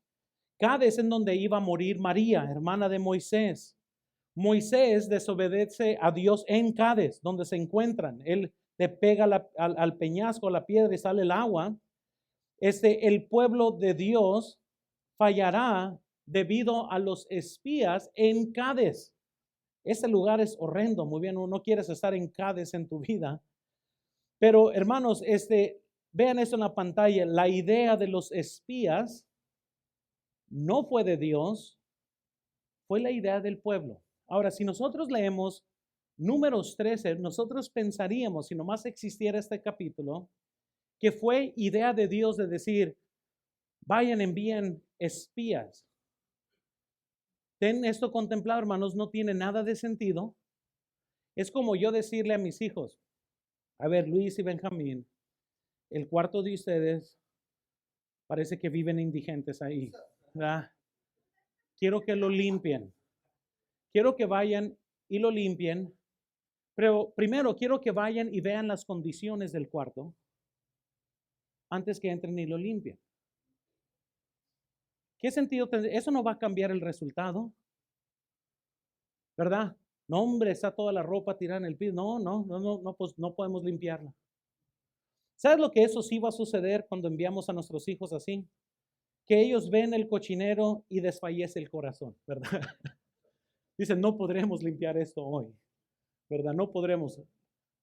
Cades es en donde iba a morir María, hermana de Moisés. Moisés desobedece a Dios en Cades, donde se encuentran. Él le pega al peñasco, a la piedra y sale el agua. El pueblo de Dios fallará debido a los espías en Cades. Ese lugar es horrendo, muy bien, no quieres estar en Cades en tu vida. Pero hermanos, vean esto en la pantalla, la idea de los espías no fue de Dios, fue la idea del pueblo. Ahora, si nosotros leemos Números 13, nosotros pensaríamos, si nomás existiera este capítulo, que fue idea de Dios de decir, vayan, envíen espías. Ten esto contemplado, hermanos, no tiene nada de sentido. Es como yo decirle a mis hijos, a ver, Luis y Benjamín, el cuarto de ustedes parece que viven indigentes ahí, ¿verdad? Quiero que lo limpien. Quiero que vayan y lo limpien. Pero primero quiero que vayan y vean las condiciones del cuarto antes que entren y lo limpien. ¿Qué sentido tendría? Eso no va a cambiar el resultado, ¿verdad? No, hombre, está toda la ropa tirada en el piso. No, pues no podemos limpiarla. ¿Sabes lo que eso sí va a suceder cuando enviamos a nuestros hijos así? Que ellos ven el cochinero y desfallece el corazón, ¿verdad? Dicen, no podremos limpiar esto hoy, ¿verdad? No podremos.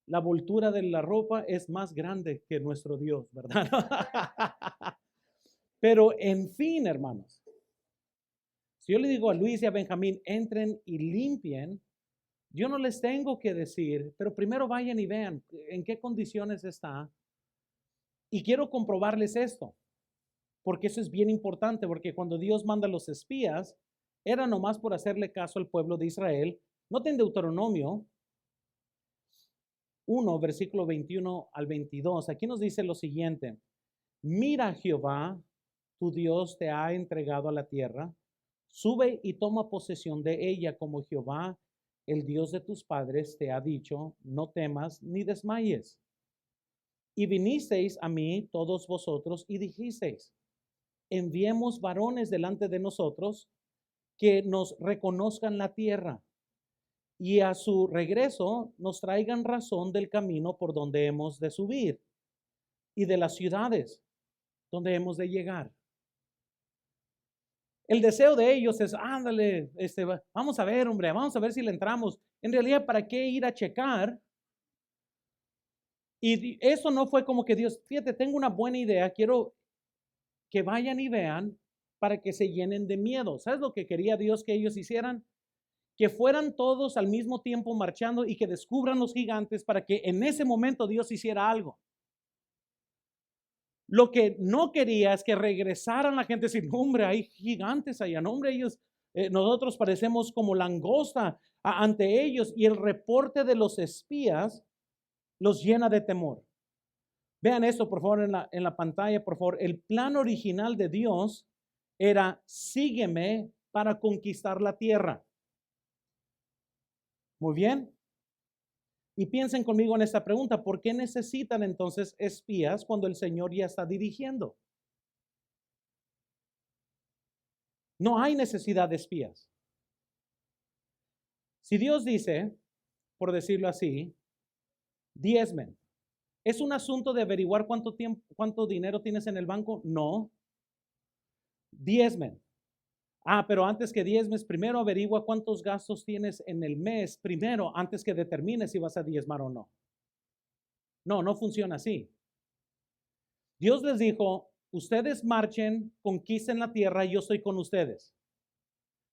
La voltura de la ropa es más grande que nuestro Dios, ¿verdad? Pero en fin, hermanos, si yo le digo a Luis y a Benjamín, entren y limpien, yo no les tengo que decir, pero primero vayan y vean en qué condiciones está. Y quiero comprobarles esto, porque eso es bien importante, porque cuando Dios manda a los espías, era nomás por hacerle caso al pueblo de Israel. Noten Deuteronomio 1, versículo 21 al 22. Aquí nos dice lo siguiente. Mira, Jehová, tu Dios te ha entregado a la tierra. Sube y toma posesión de ella como Jehová, el Dios de tus padres, te ha dicho. No temas ni desmayes. Y vinisteis a mí todos vosotros y dijisteis, enviemos varones delante de nosotros que nos reconozcan la tierra y a su regreso nos traigan razón del camino por donde hemos de subir y de las ciudades donde hemos de llegar. El deseo de ellos es, ándale, vamos a ver, hombre, vamos a ver si le entramos. En realidad, ¿para qué ir a checar? Y eso no fue como que Dios, fíjate, tengo una buena idea, quiero que vayan y vean para que se llenen de miedo. ¿Sabes lo que quería Dios que ellos hicieran? Que fueran todos al mismo tiempo marchando y que descubran los gigantes para que en ese momento Dios hiciera algo. Lo que no quería es que regresaran la gente y decir, no, hombre, hay gigantes allá, no, hombre, ellos, nosotros parecemos como langosta ante ellos, y el reporte de los espías los llena de temor. Vean esto, por favor, en la pantalla, por favor. El plan original de Dios era, sígueme para conquistar la tierra. Muy bien. Y piensen conmigo en esta pregunta, ¿por qué necesitan entonces espías cuando el Señor ya está dirigiendo? No hay necesidad de espías. Si Dios dice, por decirlo así, diezmen, ¿es un asunto de averiguar cuánto dinero tienes en el banco? No. Diezmen. Pero antes que diezmes, primero averigua cuántos gastos tienes en el mes, primero, antes que determines si vas a diezmar o no. No funciona así. Dios les dijo, ustedes marchen, conquisten la tierra y yo estoy con ustedes.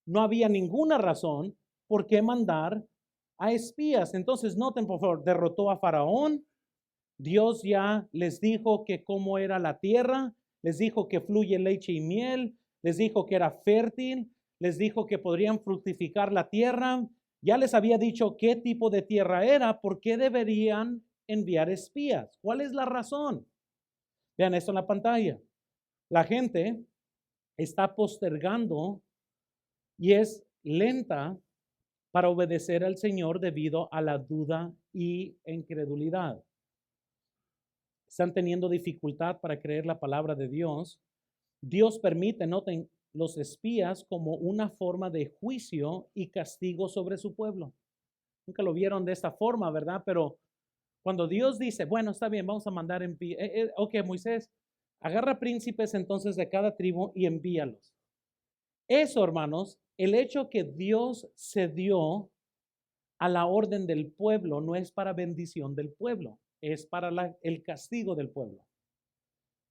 No había ninguna razón por qué mandar a espías. Entonces, noten por favor, derrotó a Faraón, Dios ya les dijo que cómo era la tierra, les dijo que fluye leche y miel, les dijo que era fértil, les dijo que podrían fructificar la tierra, ya les había dicho qué tipo de tierra era, por qué deberían enviar espías. ¿Cuál es la razón? Vean esto en la pantalla. La gente está postergando y es lenta para obedecer al Señor debido a la duda y incredulidad. Están teniendo dificultad para creer la palabra de Dios. Dios permite, noten, los espías como una forma de juicio y castigo sobre su pueblo. Nunca lo vieron de esta forma, ¿verdad? Pero cuando Dios dice, bueno, está bien, vamos a mandar ok, Moisés, agarra príncipes entonces de cada tribu y envíalos. Eso, hermanos, el hecho que Dios cedió a la orden del pueblo no es para bendición del pueblo, es para el castigo del pueblo.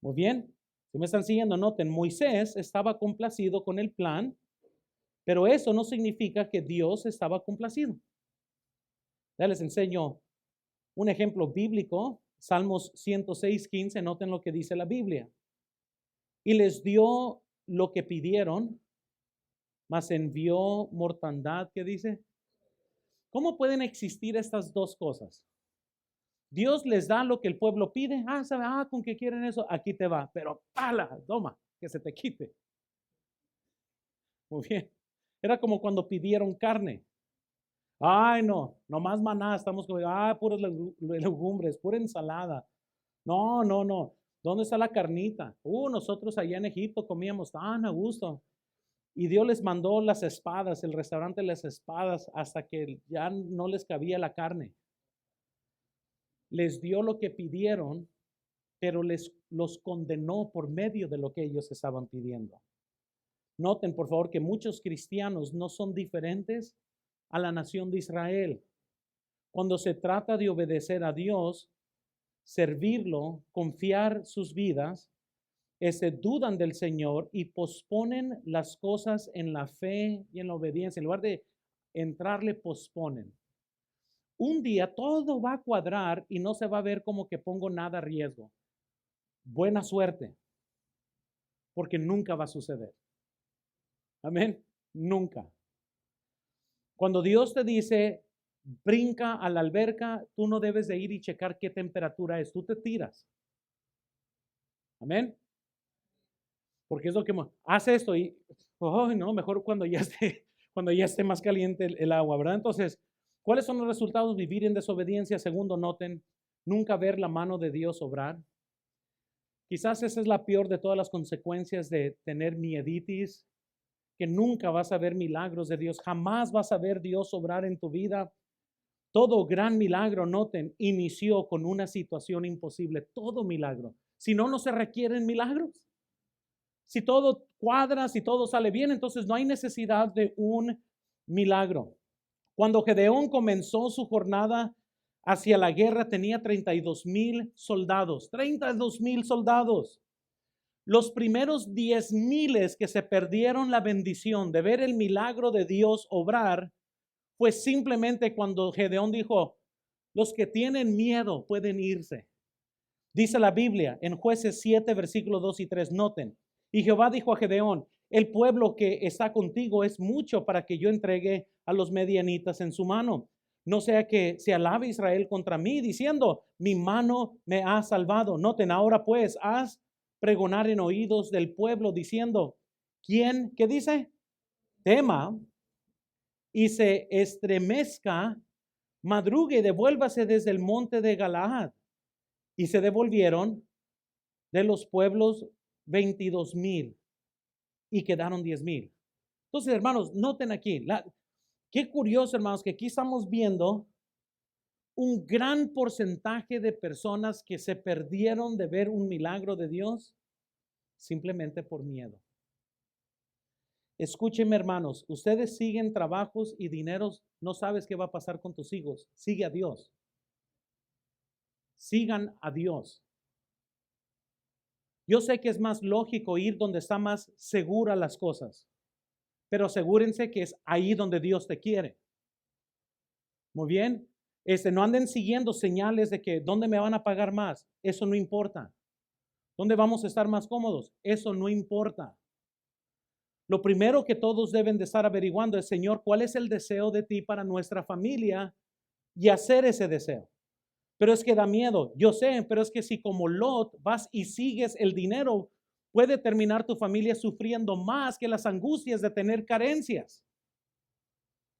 Muy bien, si me están siguiendo, noten, Moisés estaba complacido con el plan, pero eso no significa que Dios estaba complacido. Ya les enseño un ejemplo bíblico, Salmos 106:15, noten lo que dice la Biblia. Y les dio lo que pidieron, mas envió mortandad, ¿qué dice? ¿Cómo pueden existir estas dos cosas? Dios les da lo que el pueblo pide. ¿Sabe? ¿Con qué quieren eso? Aquí te va. Pero pala, toma, que se te quite. Muy bien. Era como cuando pidieron carne. Ay, no, nomás maná, estamos comiendo. Puras legumbres, pura ensalada. No, no, no. ¿Dónde está la carnita? Nosotros allá en Egipto comíamos tan a gusto. Y Dios les mandó las espadas, el restaurante de las espadas, hasta que ya no les cabía la carne. Les dio lo que pidieron, pero los condenó por medio de lo que ellos estaban pidiendo. Noten, por favor, que muchos cristianos no son diferentes a la nación de Israel. Cuando se trata de obedecer a Dios, servirlo, confiar sus vidas, dudan del Señor y posponen las cosas en la fe y en la obediencia. En lugar de entrarle, posponen. Un día todo va a cuadrar y no se va a ver como que pongo nada a riesgo. Buena suerte, porque nunca va a suceder. Amén, nunca. Cuando Dios te dice, brinca a la alberca, tú no debes de ir y checar qué temperatura es, tú te tiras. Amén. Porque es lo que hace esto y, no, mejor cuando ya esté más caliente el agua, ¿verdad? Entonces, ¿cuáles son los resultados? Vivir en desobediencia. Segundo, noten, nunca ver la mano de Dios obrar. Quizás esa es la peor de todas las consecuencias de tener mieditis, que nunca vas a ver milagros de Dios, jamás vas a ver Dios obrar en tu vida. Todo gran milagro, noten, inició con una situación imposible, todo milagro. Si no, no se requieren milagros. Si todo cuadra, si todo sale bien, entonces no hay necesidad de un milagro. Cuando Gedeón comenzó su jornada hacia la guerra, tenía 32,000 soldados. 32,000 soldados. Los primeros 10,000 que se perdieron la bendición de ver el milagro de Dios obrar, fue simplemente cuando Gedeón dijo, los que tienen miedo pueden irse. Dice la Biblia en Jueces 7, versículos 2 y 3, noten. Y Jehová dijo a Gedeón, el pueblo que está contigo es mucho para que yo entregue a los medianitas en su mano. No sea que se alabe Israel contra mí, diciendo, mi mano me ha salvado. Noten, ahora pues, haz pregonar en oídos del pueblo, diciendo, ¿quién? ¿Qué dice? Tema y se estremezca, madrugue y devuélvase desde el monte de Galaad. Y se devolvieron de los pueblos 22,000 y quedaron 10,000. Entonces, hermanos, noten aquí, qué curioso, hermanos, que aquí estamos viendo un gran porcentaje de personas que se perdieron de ver un milagro de Dios simplemente por miedo. Escúchenme, hermanos, ustedes siguen trabajos y dineros, no sabes qué va a pasar con tus hijos. Sigue a Dios. Sigan a Dios. Yo sé que es más lógico ir donde está más segura las cosas, pero asegúrense que es ahí donde Dios te quiere. Muy bien. No anden siguiendo señales de que dónde me van a pagar más. Eso no importa. ¿Dónde vamos a estar más cómodos? Eso no importa. Lo primero que todos deben de estar averiguando es, Señor, ¿cuál es el deseo de ti para nuestra familia? Y hacer ese deseo. Pero es que da miedo, yo sé, pero es que si como Lot vas y sigues el dinero, puede terminar tu familia sufriendo más que las angustias de tener carencias.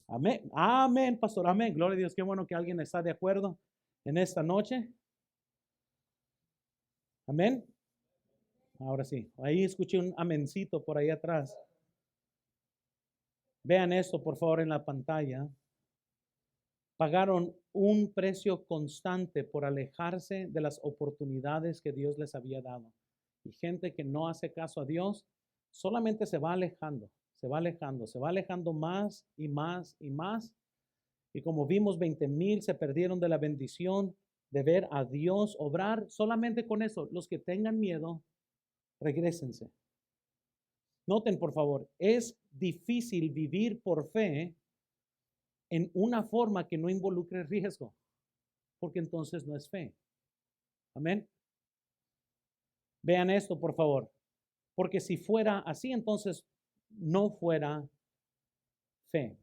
Amén, amén, pastor, amén. Gloria a Dios, qué bueno que alguien está de acuerdo en esta noche. Amén. Ahora sí, ahí escuché un amencito por ahí atrás. Vean esto, por favor, en la pantalla. Pagaron un precio constante por alejarse de las oportunidades que Dios les había dado. Y gente que no hace caso a Dios, solamente se va alejando, se va alejando, se va alejando más y más y más. Y como vimos, 20,000 se perdieron de la bendición de ver a Dios obrar. Solamente con eso, los que tengan miedo, regrésense. Noten, por favor, es difícil vivir por fe en una forma que no involucre riesgo, porque entonces no es fe. Amén. Vean esto, por favor, porque si fuera así, entonces no fuera fe.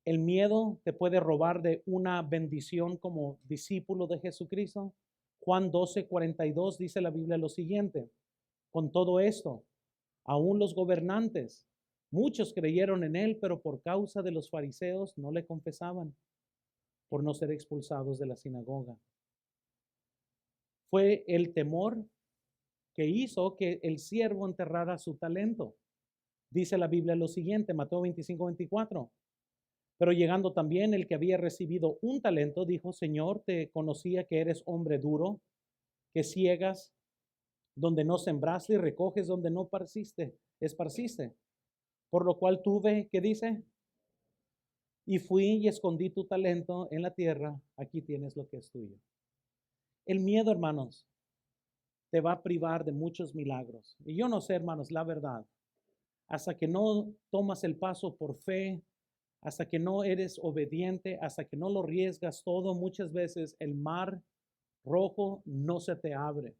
El miedo te puede robar de una bendición como discípulo de Jesucristo. Juan 12:42 dice la Biblia lo siguiente: con todo esto, aún los gobernantes, muchos creyeron en él, pero por causa de los fariseos no le confesaban, por no ser expulsados de la sinagoga. Fue el temor que hizo que el siervo enterrara su talento. Dice la Biblia lo siguiente, Mateo 25:24. Pero llegando también el que había recibido un talento, dijo: Señor, te conocía que eres hombre duro, que ciegas donde no sembraste y recoges donde no esparciste. Por lo cual tuve, ¿qué dice? Y fui y escondí tu talento en la tierra, aquí tienes lo que es tuyo. El miedo, hermanos, te va a privar de muchos milagros. Y yo no sé, hermanos, la verdad, hasta que no tomas el paso por fe, hasta que no eres obediente, hasta que no lo arriesgas todo, muchas veces el mar rojo no se te abre.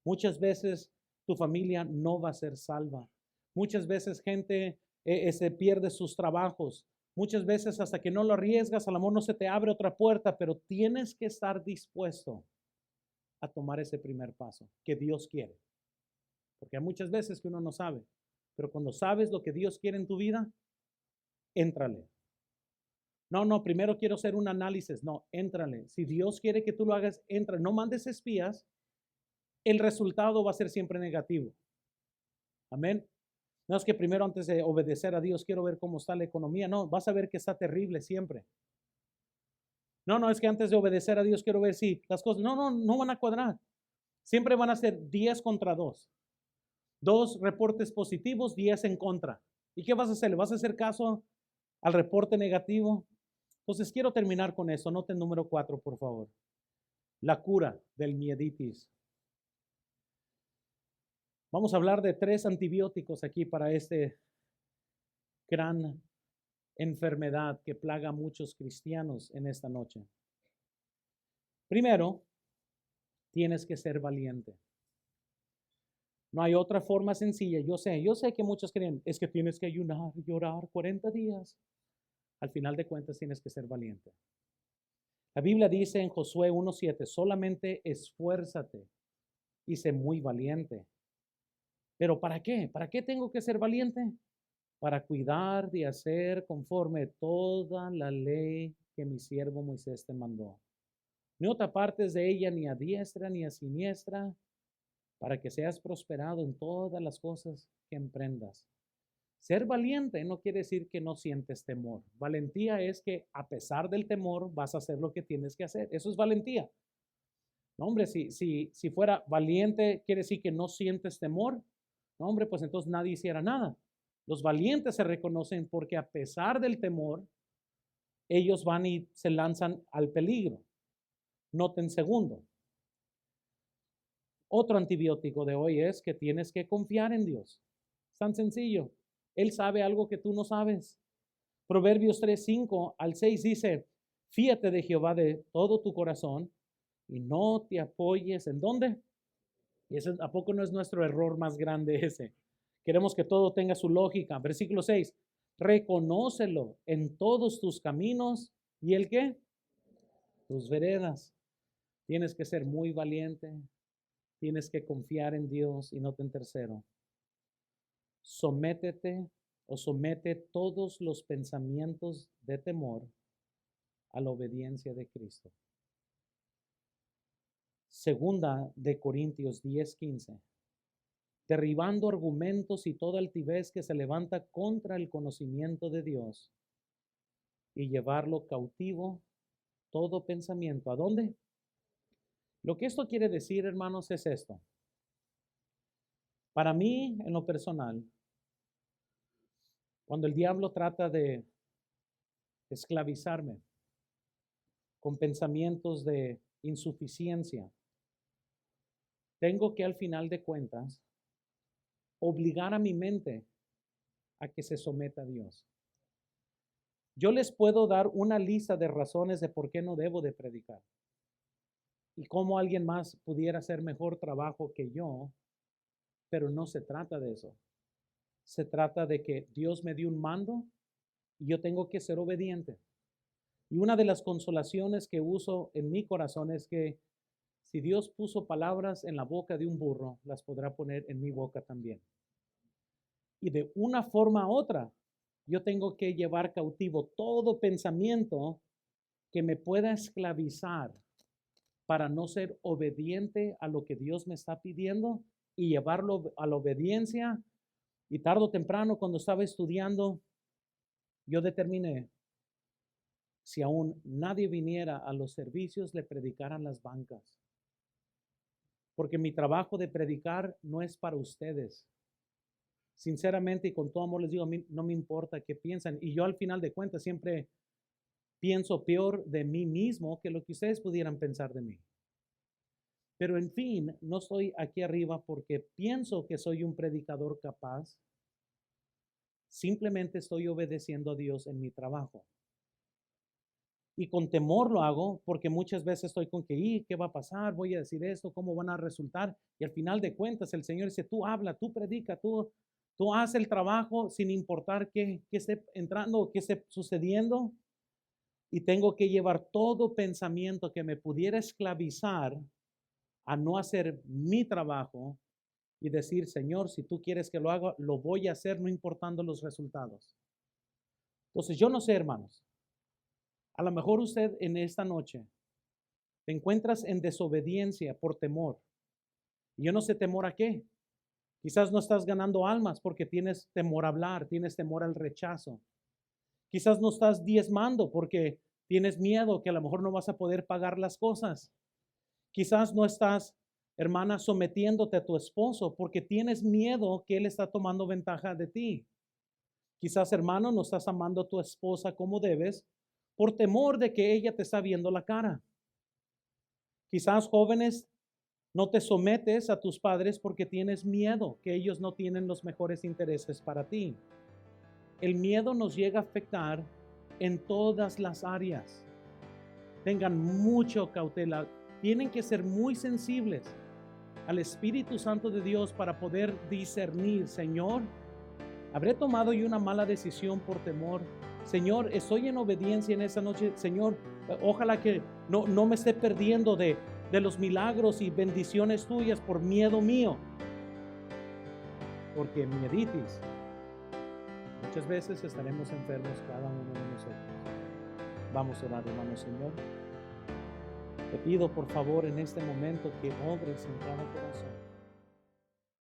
Muchas veces tu familia no va a ser salva. Muchas veces gente se pierde sus trabajos. Muchas veces hasta que no lo arriesgas, a lo mejor no se te abre otra puerta, pero tienes que estar dispuesto a tomar ese primer paso que Dios quiere. Porque hay muchas veces que uno no sabe, pero cuando sabes lo que Dios quiere en tu vida, éntrale. No, primero quiero hacer un análisis. No, éntrale. Si Dios quiere que tú lo hagas, entra. No mandes espías. El resultado va a ser siempre negativo. Amén. No es que primero, antes de obedecer a Dios, quiero ver cómo está la economía. No, vas a ver que está terrible siempre. No, es que antes de obedecer a Dios, quiero ver si las cosas, no van a cuadrar. Siempre van a ser 10 contra 2. 2 reportes positivos, 10 en contra. ¿Y qué vas a hacer? ¿Le vas a hacer caso al reporte negativo? Entonces quiero terminar con eso. Noten número 4, por favor. La cura del mieditis. Vamos a hablar de 3 antibióticos aquí para este gran enfermedad que plaga a muchos cristianos en esta noche. Primero, tienes que ser valiente. No hay otra forma sencilla. Yo sé que muchos creen, es que tienes que ayunar, llorar 40 días. Al final de cuentas tienes que ser valiente. La Biblia dice en Josué 1:7, solamente esfuérzate y sé muy valiente. ¿Pero para qué? ¿Para qué tengo que ser valiente? Para cuidar de hacer conforme toda la ley que mi siervo Moisés te mandó. No te apartes de ella ni a diestra ni a siniestra, para que seas prosperado en todas las cosas que emprendas. Ser valiente no quiere decir que no sientes temor. Valentía es que a pesar del temor vas a hacer lo que tienes que hacer. Eso es valentía. No, hombre, si fuera valiente quiere decir que no sientes temor. No, hombre, pues entonces nadie hiciera nada. Los valientes se reconocen porque a pesar del temor, ellos van y se lanzan al peligro. Noten segundo. Otro antibiótico de hoy es que tienes que confiar en Dios. Es tan sencillo. Él sabe algo que tú no sabes. Proverbios 3:5 al 6 dice, Fíate de Jehová de todo tu corazón y no te apoyes ¿en dónde? Y ese, ¿a poco no es nuestro error más grande ese? Queremos que todo tenga su lógica. Versículo 6. Reconócelo en todos tus caminos. ¿Y el qué? Tus veredas. Tienes que ser muy valiente. Tienes que confiar en Dios. Y noten tercero. Sométete o somete todos los pensamientos de temor a la obediencia de Cristo. Segunda de Corintios 10:15. Derribando argumentos y toda altivez que se levanta contra el conocimiento de Dios y llevarlo cautivo todo pensamiento. ¿A dónde? Lo que esto quiere decir, hermanos, es esto. Para mí, en lo personal, cuando el diablo trata de esclavizarme con pensamientos de insuficiencia, tengo que al final de cuentas obligar a mi mente a que se someta a Dios. Yo les puedo dar una lista de razones de por qué no debo de predicar y cómo alguien más pudiera hacer mejor trabajo que yo, pero no se trata de eso. Se trata de que Dios me dio un mando y yo tengo que ser obediente. Y una de las consolaciones que uso en mi corazón es que si Dios puso palabras en la boca de un burro, las podrá poner en mi boca también. Y de una forma u otra, yo tengo que llevar cautivo todo pensamiento que me pueda esclavizar para no ser obediente a lo que Dios me está pidiendo y llevarlo a la obediencia. Y tarde o temprano, cuando estaba estudiando, yo determiné, si aún nadie viniera a los servicios, le predicaran las bancas. Porque mi trabajo de predicar no es para ustedes. Sinceramente y con todo amor les digo, a mí no me importa qué piensan. Y yo al final de cuentas siempre pienso peor de mí mismo que lo que ustedes pudieran pensar de mí. Pero en fin, no estoy aquí arriba porque pienso que soy un predicador capaz. Simplemente estoy obedeciendo a Dios en mi trabajo. Y con temor lo hago porque muchas veces estoy con que, ¿qué va a pasar? Voy a decir esto, ¿cómo van a resultar? Y al final de cuentas el Señor dice, tú habla, tú predica, tú haz el trabajo sin importar qué esté entrando o qué esté sucediendo. Y tengo que llevar todo pensamiento que me pudiera esclavizar a no hacer mi trabajo y decir, Señor, si tú quieres que lo haga, lo voy a hacer no importando los resultados. Entonces, yo no sé, hermanos, a lo mejor usted en esta noche te encuentras en desobediencia por temor. Y yo no sé temor a qué. Quizás no estás ganando almas porque tienes temor a hablar, tienes temor al rechazo. Quizás no estás diezmando porque tienes miedo que a lo mejor no vas a poder pagar las cosas. Quizás no estás, hermana, sometiéndote a tu esposo porque tienes miedo que él está tomando ventaja de ti. Quizás, hermano, no estás amando a tu esposa como debes por temor de que ella te está viendo la cara. Quizás, jóvenes, no te sometes a tus padres porque tienes miedo que ellos no tienen los mejores intereses para ti. El miedo nos llega a afectar en todas las áreas. Tengan mucho cautela. Tienen que ser muy sensibles al Espíritu Santo de Dios para poder discernir, Señor, ¿habré tomado yo una mala decisión por temor? Señor, estoy en obediencia en esta noche. Señor, ojalá que no me esté perdiendo de los milagros y bendiciones tuyas por miedo mío. Porque mieditis, muchas veces estaremos enfermos cada uno de nosotros. Vamos a orar, hermano. Señor, te pido por favor en este momento que obres en cada corazón.